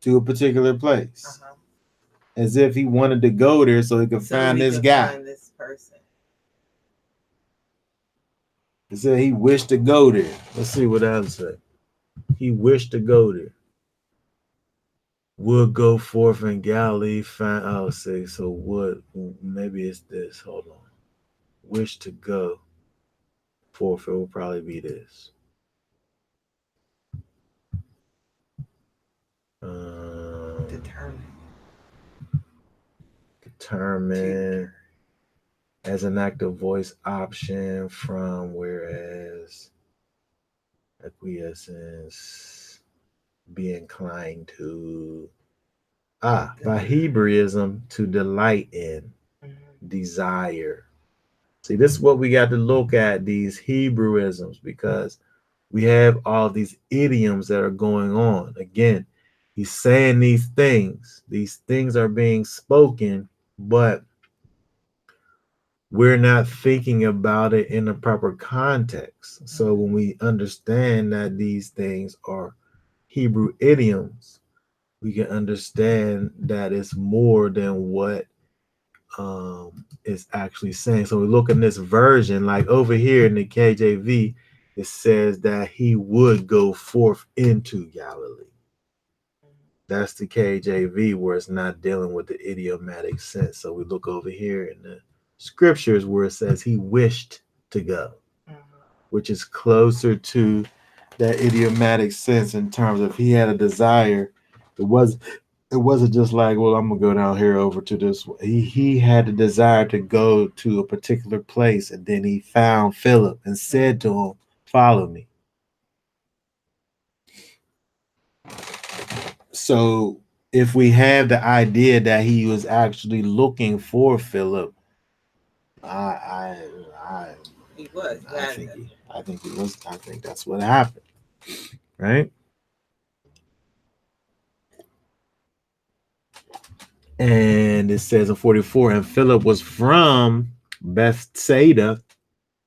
to a particular place. As if he wanted to go there so he could find this guy. Find this person. It said he wished to go there. Let's see what else said. He wished to go there. Would go forth in Galilee, find. I'll say so. Would, maybe it's this. Hold on. Wish to go forth. It will probably be this. Determine as an active voice option from, whereas acquiescence, be inclined to. By Hebraism, to delight in, desire. See, this is what we got to look at, these Hebrewisms, because we have all these idioms that are going on. Again, he's saying these things are being spoken, but we're not thinking about it in a proper context. So when we understand that these things are Hebrew idioms, we can understand that it's more than what it's actually saying. So we look in this version, like over here in the KJV, it says that he would go forth into Galilee. That's the KJV where it's not dealing with the idiomatic sense. So we look over here in the scriptures where it says he wished to go, which is closer to that idiomatic sense in terms of he had a desire. It wasn't just like, well, I'm gonna go down here over to this. He had a desire to go to a particular place, and then he found Philip and said to him, "Follow me." So if we have the idea that he was actually looking for Philip, he was. I think he was. I think that's what happened, right? And it says in 44, and Philip was from Bethsaida,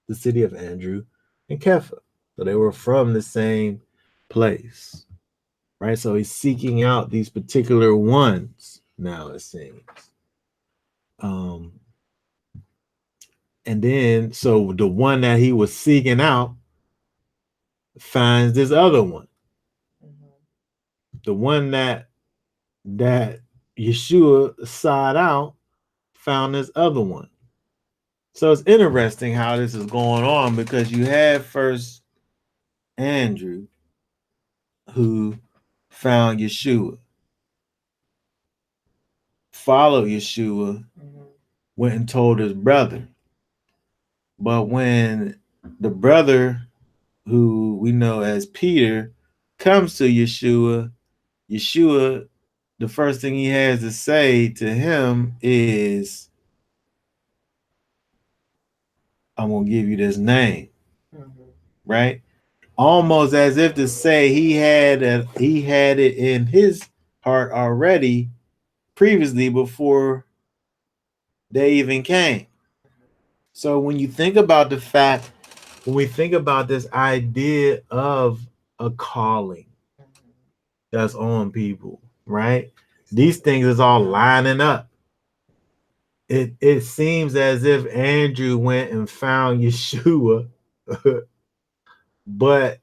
the city of Andrew and Kepha. So they were from the same place, right? So he's seeking out these particular ones now, it seems. And then, so the one that he was seeking out finds this other one. The one that Yeshua sought out found this other one. So it's interesting how this is going on because you have first Andrew who found Yeshua, followed Yeshua, went and told his brother. But when the brother, who we know as Peter, comes to Yeshua, the first thing he has to say to him is, I'm going to give you this name, right? Almost as if to say he had it in his heart already previously before they even came. So when you think about the fact, when we think about this idea of a calling that's on people, right? These things is all lining up. It seems as if Andrew went and found Yeshua, but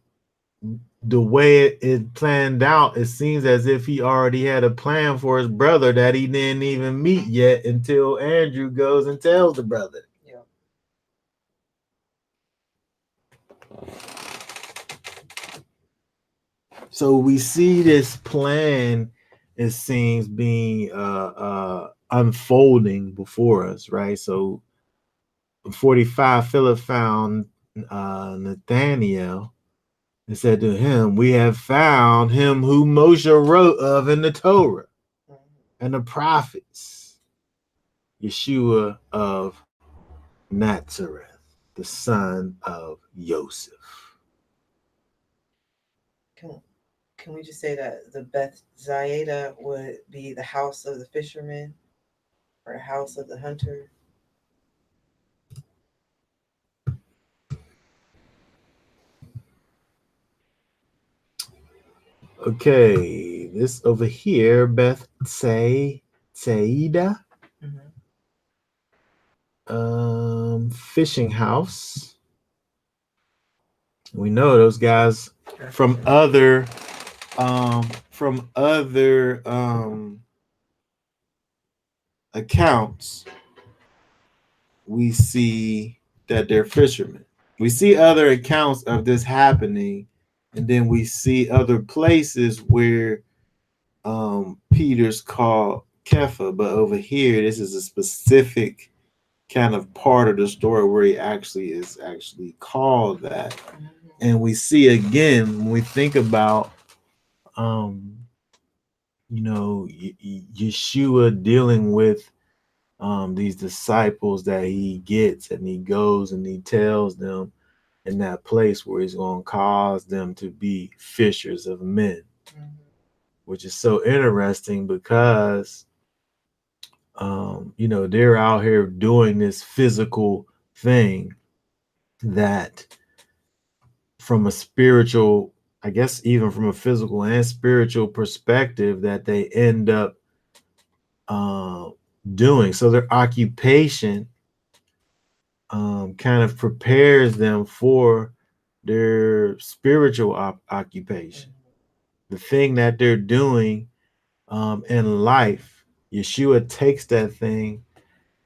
the way it planned out, it seems as if he already had a plan for his brother that he didn't even meet yet until Andrew goes and tells the brother. Yeah. So we see this plan, it seems, being unfolding before us, right? So 45, Philip found Nathanael and said to him, we have found him who Moshe wrote of in the Torah and the prophets, Yeshua of Nazareth, the son of Joseph. Can we just say that the Bethsaida would be the house of the fisherman or house of the hunter? Okay, this over here, Bethsaida. Fishing house. We know those guys from other accounts. We see that they're fishermen. We see other accounts of this happening, and then we see other places where Peter's called Kepha, but over here, this is a specific kind of part of the story where he actually is called that. And we see again when we think about Yeshua dealing with these disciples that he gets, and he goes and he tells them in that place where he's going to cause them to be fishers of men, which is so interesting because they're out here doing this physical thing that from a spiritual, I guess even from a physical and spiritual perspective, that they end up doing. So their occupation kind of prepares them for their spiritual occupation. The thing that they're doing in life, Yeshua takes that thing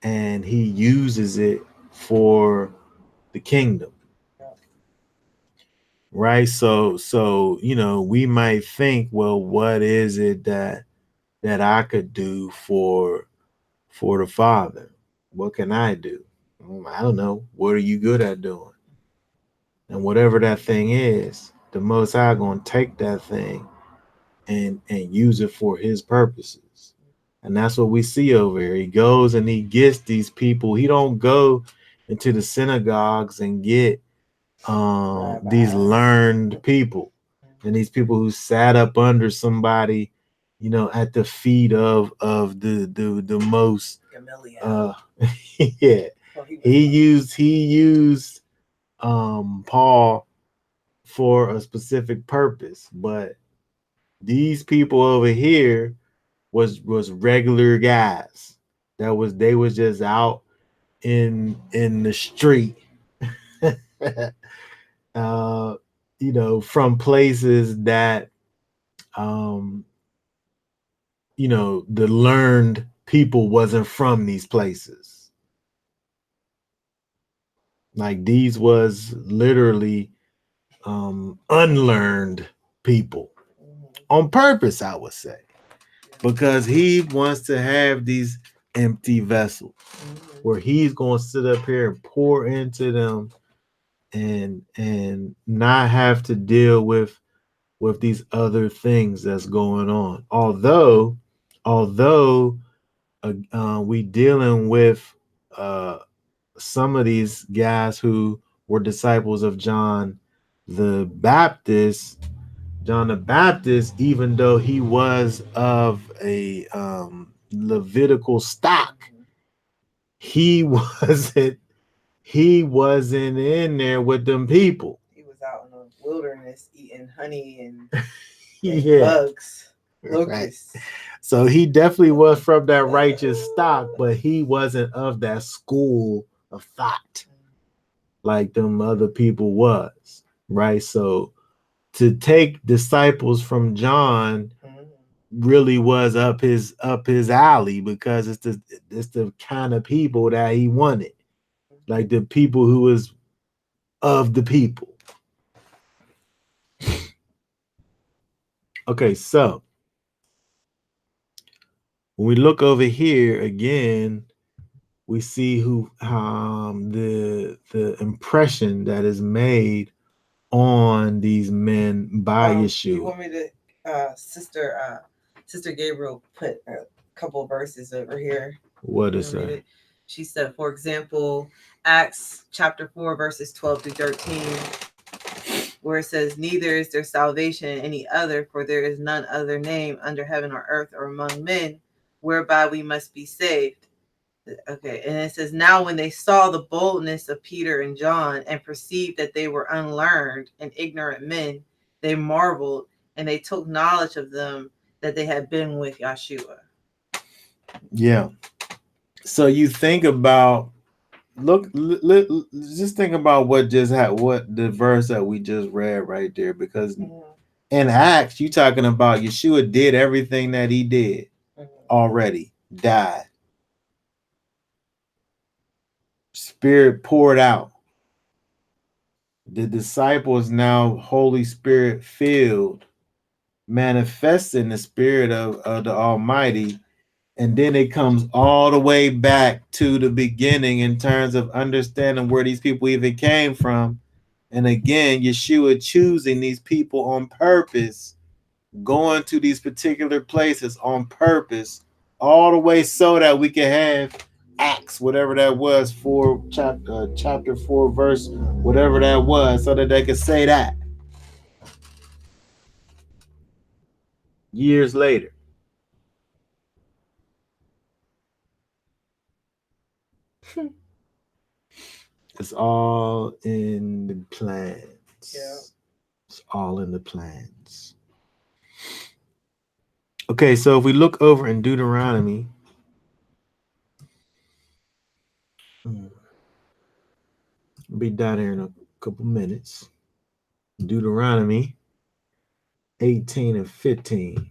and he uses it for the kingdom. Right. So we might think, well, what is it that I could do for the Father? What can I do? I don't know. What are you good at doing? And whatever that thing is, the Most High gonna take that thing and use it for His purposes. And that's what we see over here. He goes and he gets these people. He don't go into the synagogues and get these learned people and these people who sat up under somebody, at the feet of the most yeah. He used Paul for a specific purpose, but these people over here was regular guys. They was just out in the street. From places that the learned people wasn't from these places. Like these was literally unlearned people on purpose, I would say, because he wants to have these empty vessels where he's going to sit up here and pour into them and not have to deal with these other things that's going on. Although we dealing with some of these guys who were disciples of John the Baptist. John the Baptist, even though he was of a Levitical stock, he wasn't in there with them people. He was out in the wilderness eating honey and bugs, locusts. Right. So he definitely was from that righteous stock, but he wasn't of that school of thought like them other people was, right? So to take disciples from John really was up his alley, because it's the kind of people that he wanted, like the people who was of the people. Okay, so when we look over here again, we see who the impression that is made on these men by Yeshua. You want me to, Sister Gabriel put a couple of verses over here. What is that? She said, for example, Acts chapter 4, verses 12 through 13, where it says, neither is there salvation in any other, for there is none other name under heaven or earth or among men whereby we must be saved. Okay, and it says, now when they saw the boldness of Peter and John and perceived that they were unlearned and ignorant men, they marveled, and they took knowledge of them that they had been with Yeshua. Yeah. So you think about, just think about what the verse that we just read right there, because in Acts, you talking about Yeshua did everything that he did already, died. Spirit poured out. The disciples now Holy Spirit filled, manifesting the Spirit of the Almighty. And then it comes all the way back to the beginning in terms of understanding where these people even came from. And again, Yeshua choosing these people on purpose, going to these particular places on purpose, all the way so that we can have Acts, whatever that was, chapter 4, verse, whatever that was, so that they could say that years later. It's all in the plans. Yeah. It's all in the plans. Okay, so if we look over in Deuteronomy, I'll be down here in a couple minutes. Deuteronomy 18 and 15.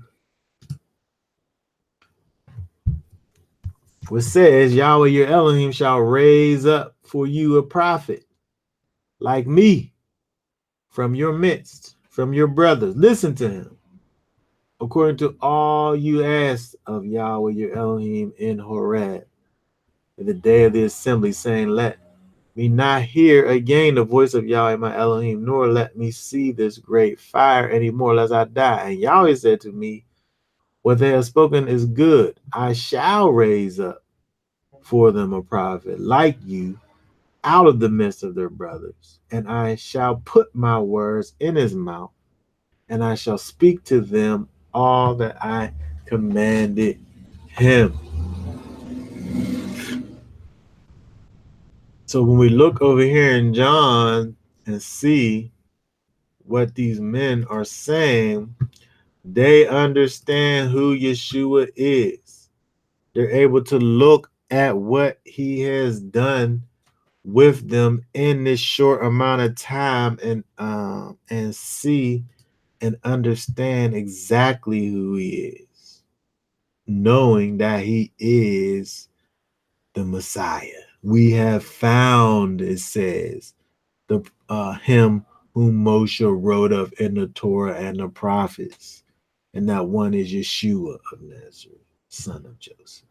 What says, Yahweh your Elohim shall raise up for you a prophet like me from your midst, from your brothers. Listen to him. According to all you asked of Yahweh your Elohim in Horeb, in the day of the assembly, saying, let me not hear again the voice of Yahweh my Elohim, nor let me see this great fire anymore, lest I die. And Yahweh said to me, what they have spoken is good. I shall raise up for them a prophet like you out of the midst of their brothers, and I shall put my words in his mouth, and I shall speak to them all that I commanded him. So when we look over here in John and see what these men are saying, they understand who Yeshua is. They're able to look at what he has done with them in this short amount of time and see and understand exactly who he is, knowing that he is the Messiah. We have found, it says, the him whom Moshe wrote of in the Torah and the prophets, and that one is Yeshua of Nazareth, son of Joseph.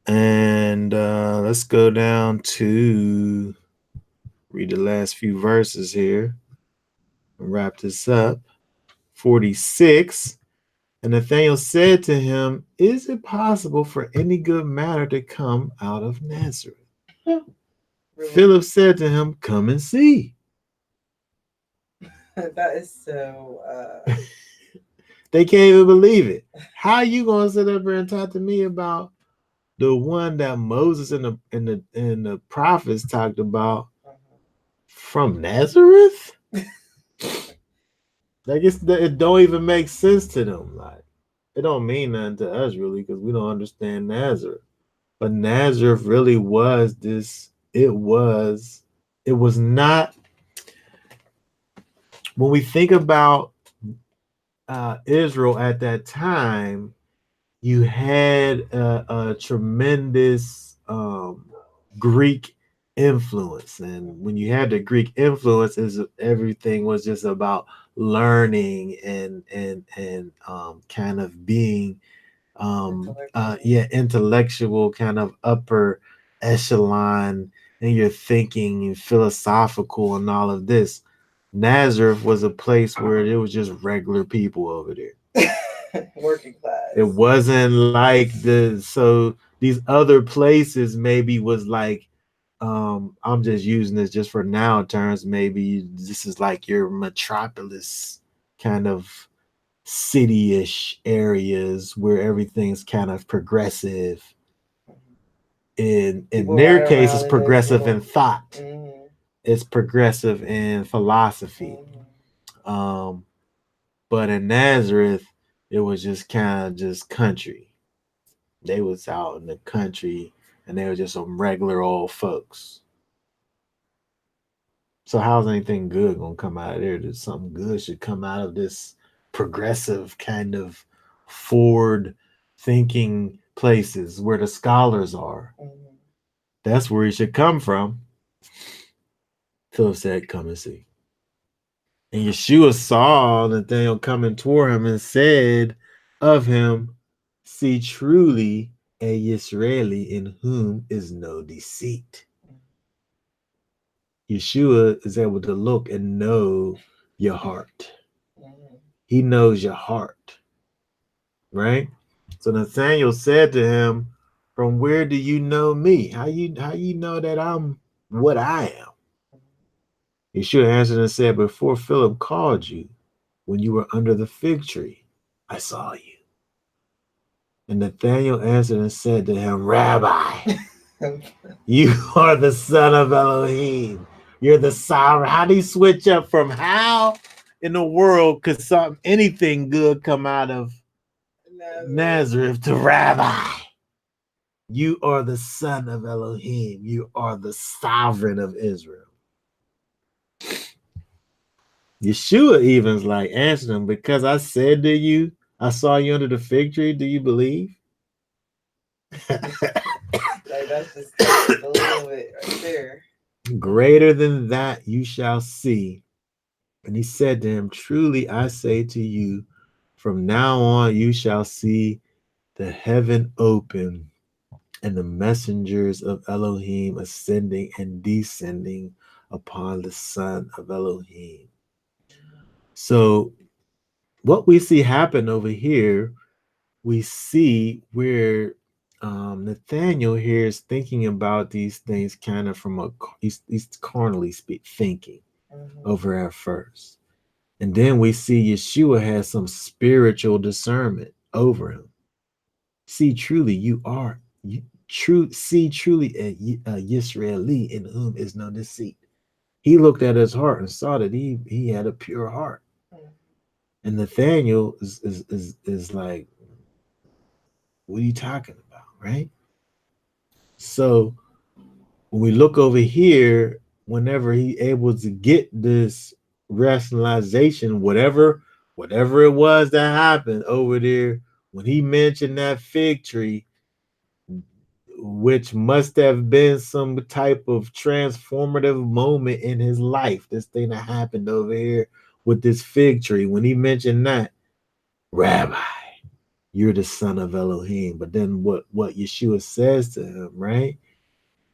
And let's go down to read the last few verses here and wrap this up. 46. And Nathanael said to him, is it possible for any good matter to come out of Nazareth? Really? Philip said to him, come and see. That is so they can't even believe it. How are you gonna sit up here and talk to me about the one that Moses and the prophets talked about from Nazareth? I guess it don't even make sense to them. Like, it don't mean nothing to us really, because we don't understand Nazareth. But Nazareth really was this. It was not. When we think about Israel at that time, you had a tremendous Greek influence, and when you had the Greek influence, everything was just about learning and kind of being intellectual, kind of upper echelon, and you're thinking and philosophical and all of this. Nazareth was a place where it was just regular people over there. Working class. It wasn't like these other places maybe was like, I'm just using this just for now terms, maybe this is like your metropolis kind of city-ish areas where everything's kind of progressive. In their case, it's progressive in thought. Mm-hmm. It's progressive in philosophy. Mm-hmm. But in Nazareth, it was just kind of just country. They was out in the country, and they were just some regular old folks. So how's anything good gonna come out of there? That something good should come out of this progressive kind of forward thinking places where the scholars are. Mm-hmm. That's where he should come from. Philip said, come and see. And Yeshua saw Nathanael coming toward him and said of him, see truly a Israeli in whom is no deceit. Yeshua is able to look and know your heart. He knows your heart, right? So Nathanael said to him, from where do you know me? How you know that I'm what I am? Yeshua answered and said, before Philip called you, when you were under the fig tree, I saw you. And Nathanael answered and said to him, Rabbi, you are the son of Elohim. You're the sovereign. How do you switch up from how in the world could anything good come out of Nazareth to Rabbi? You are the son of Elohim. You are the sovereign of Israel. Yeshua even's like answered him, because I said to you, I saw you under the fig tree. Do you believe? Like, that's just a little bit right there. Greater than that you shall see. And he said to him, truly I say to you, from now on you shall see the heaven open and the messengers of Elohim ascending and descending upon the Son of Elohim. So what we see happen over here, we see where Nathaniel here is thinking about these things kind of from he's carnally thinking over at first. And then we see Yeshua has some spiritual discernment over him. See, truly, you are truly a Yisraeli in whom is no deceit. He looked at his heart and saw that he had a pure heart. And Nathaniel is like, what are you talking about, right? So when we look over here, whenever he able to get this rationalization, whatever it was that happened over there, when he mentioned that fig tree, which must have been some type of transformative moment in his life, this thing that happened over here with this fig tree, when he mentioned that, Rabbi, you're the son of Elohim. But then what Yeshua says to him, right?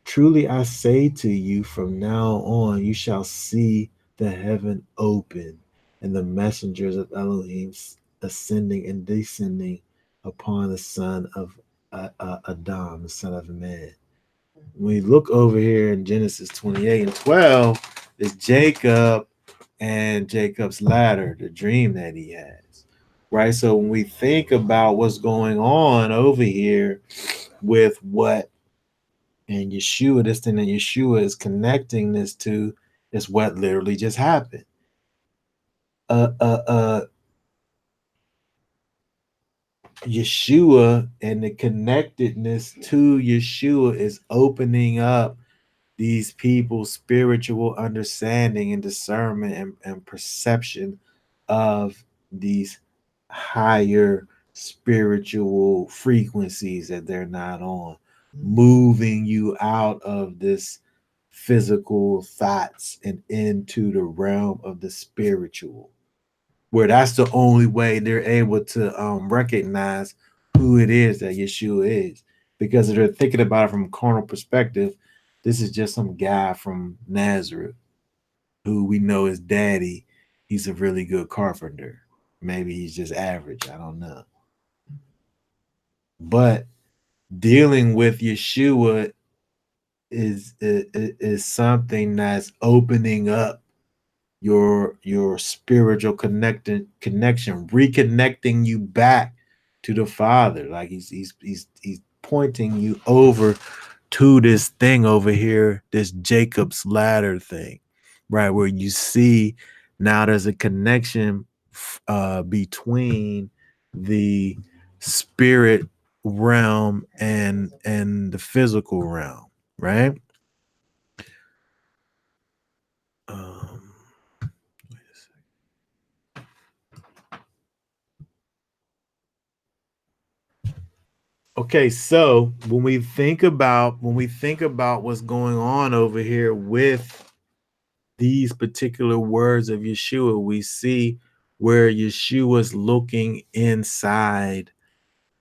Truly I say to you, from now on you shall see the heaven open and the messengers of Elohim ascending and descending upon the son of Adam, the son of man. When we look over here in Genesis 28 and 12, is Jacob and Jacob's ladder, the dream that he has, right? So when we think about what's going on over here with what and Yeshua, this thing that Yeshua is connecting this to is what literally just happened. Yeshua and the connectedness to Yeshua is opening up these people's spiritual understanding and discernment and perception of these higher spiritual frequencies that they're not on, moving you out of this physical thoughts and into the realm of the spiritual, where that's the only way they're able to recognize who it is that Yeshua is. Because if they're thinking about it from a carnal perspective, this is just some guy from Nazareth who we know his daddy. He's a really good carpenter. Maybe he's just average. I don't know. But dealing with Yeshua is something that's opening up your spiritual connection, reconnecting you back to the Father. Like he's pointing you over to this thing over here, this Jacob's ladder thing, right? Where you see now there's a connection between the spirit realm and the physical realm, right? Wait a second. Okay, so when we think about what's going on over here with these particular words of Yeshua, we see where Yeshua's looking inside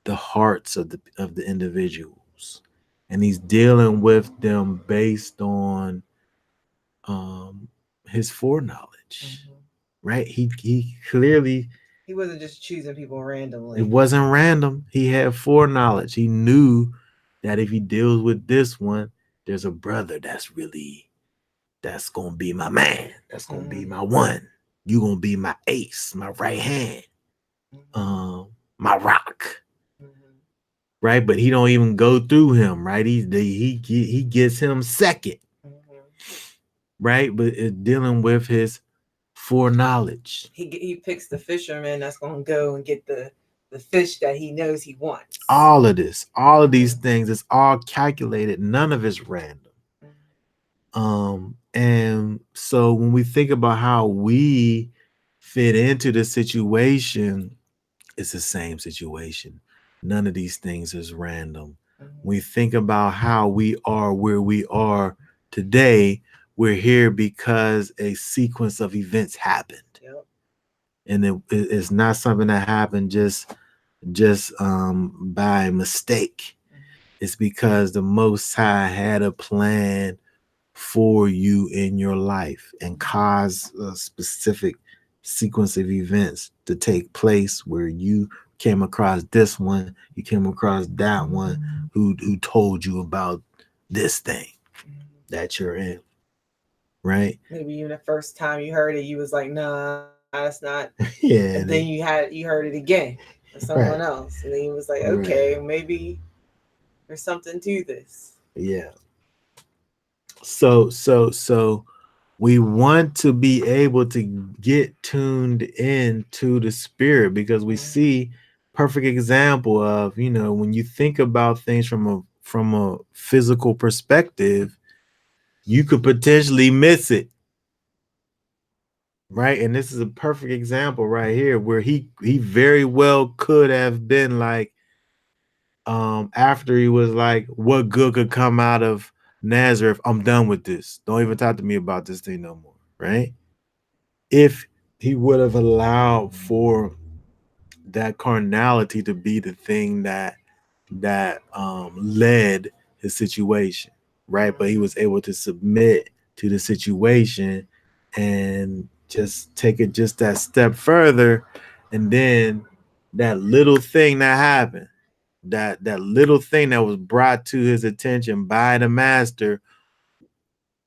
the hearts of the individuals, and he's dealing with them based on his foreknowledge, right? He clearly, he wasn't just choosing people randomly. It wasn't random. He had foreknowledge. He knew that if he deals with this one, there's a brother that's gonna be my man. That's gonna be my one. You gonna be my ace, my right hand, my rock, right? But he don't even go through him, right? He gets him second, right? But it's dealing with his foreknowledge. He picks the fisherman that's gonna go and get the the fish that he knows he wants. All of this, all of these things, it's all calculated. None of it's random. And so when we think about how we fit into the situation, it's the same situation. None of these things is random. We think about how we are where we are today. We're here because a sequence of events happened. Yep. And it's not something that happened just by mistake. It's because the Most High had a plan for you in your life and caused a specific sequence of events to take place where you came across this one, you came across that one, who told you about this thing that you're in, right? Maybe even the first time you heard it, you was like, "Nah, that's not." Yeah. And then you heard it again from someone else, and then you was like, "Okay, maybe there's something to this." Yeah. So we want to be able to get tuned in to the spirit, because we see perfect example of, when you think about things from a physical perspective, you could potentially miss it. Right. And this is a perfect example right here where he very well could have been like, after he was like, what good could come out of Nazareth? I'm done with this. Don't even talk to me about this thing no more. Right. If he would have allowed for that carnality to be the thing that led his situation, right? But he was able to submit to the situation and just take it just that step further, and then that little thing that happened, that little thing that was brought to his attention by the master,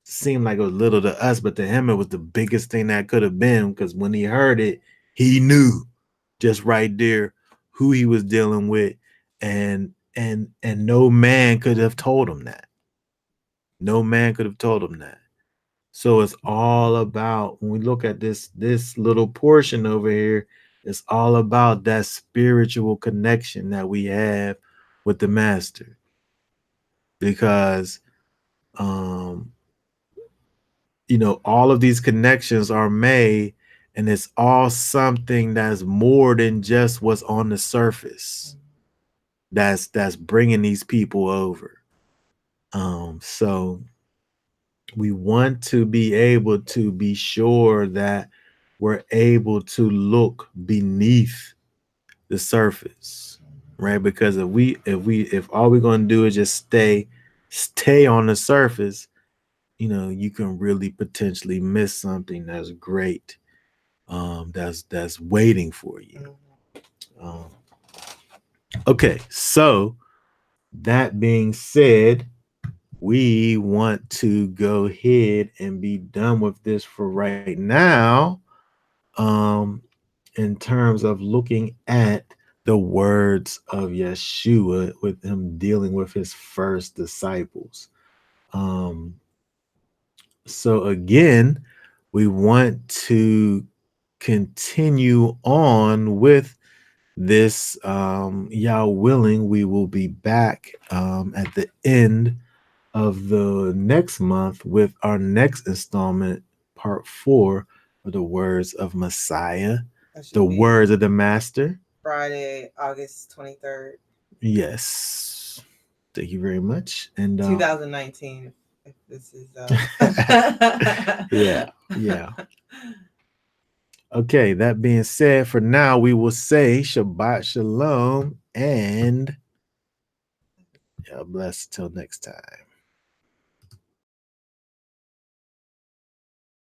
seemed like it was little to us, but to him it was the biggest thing that could have been, because when he heard it, he knew just right there who he was dealing with, and no man could have told him that. No man could have told him that. So it's all about, when we look at this little portion over here, it's all about that spiritual connection that we have with the master, because all of these connections are made, and it's all something that's more than just what's on the surface. That's bringing these people over. So we want to be able to be sure that we're able to look beneath the surface, right? Because if all we're going to do is just stay on the surface, you can really potentially miss something that's great, that's waiting for you. Okay, so that being said, we want to go ahead and be done with this for right now. In terms of looking at the words of Yeshua with him dealing with his first disciples. So again, we want to continue on with this. Y'all willing, we will be back at the end of the next month with our next installment, part 4 of the words of Messiah, the words of the Master. Friday, August 23rd. Yes. Thank you very much. And 2019. If this is yeah. Okay, that being said, for now we will say Shabbat Shalom and God bless till next time.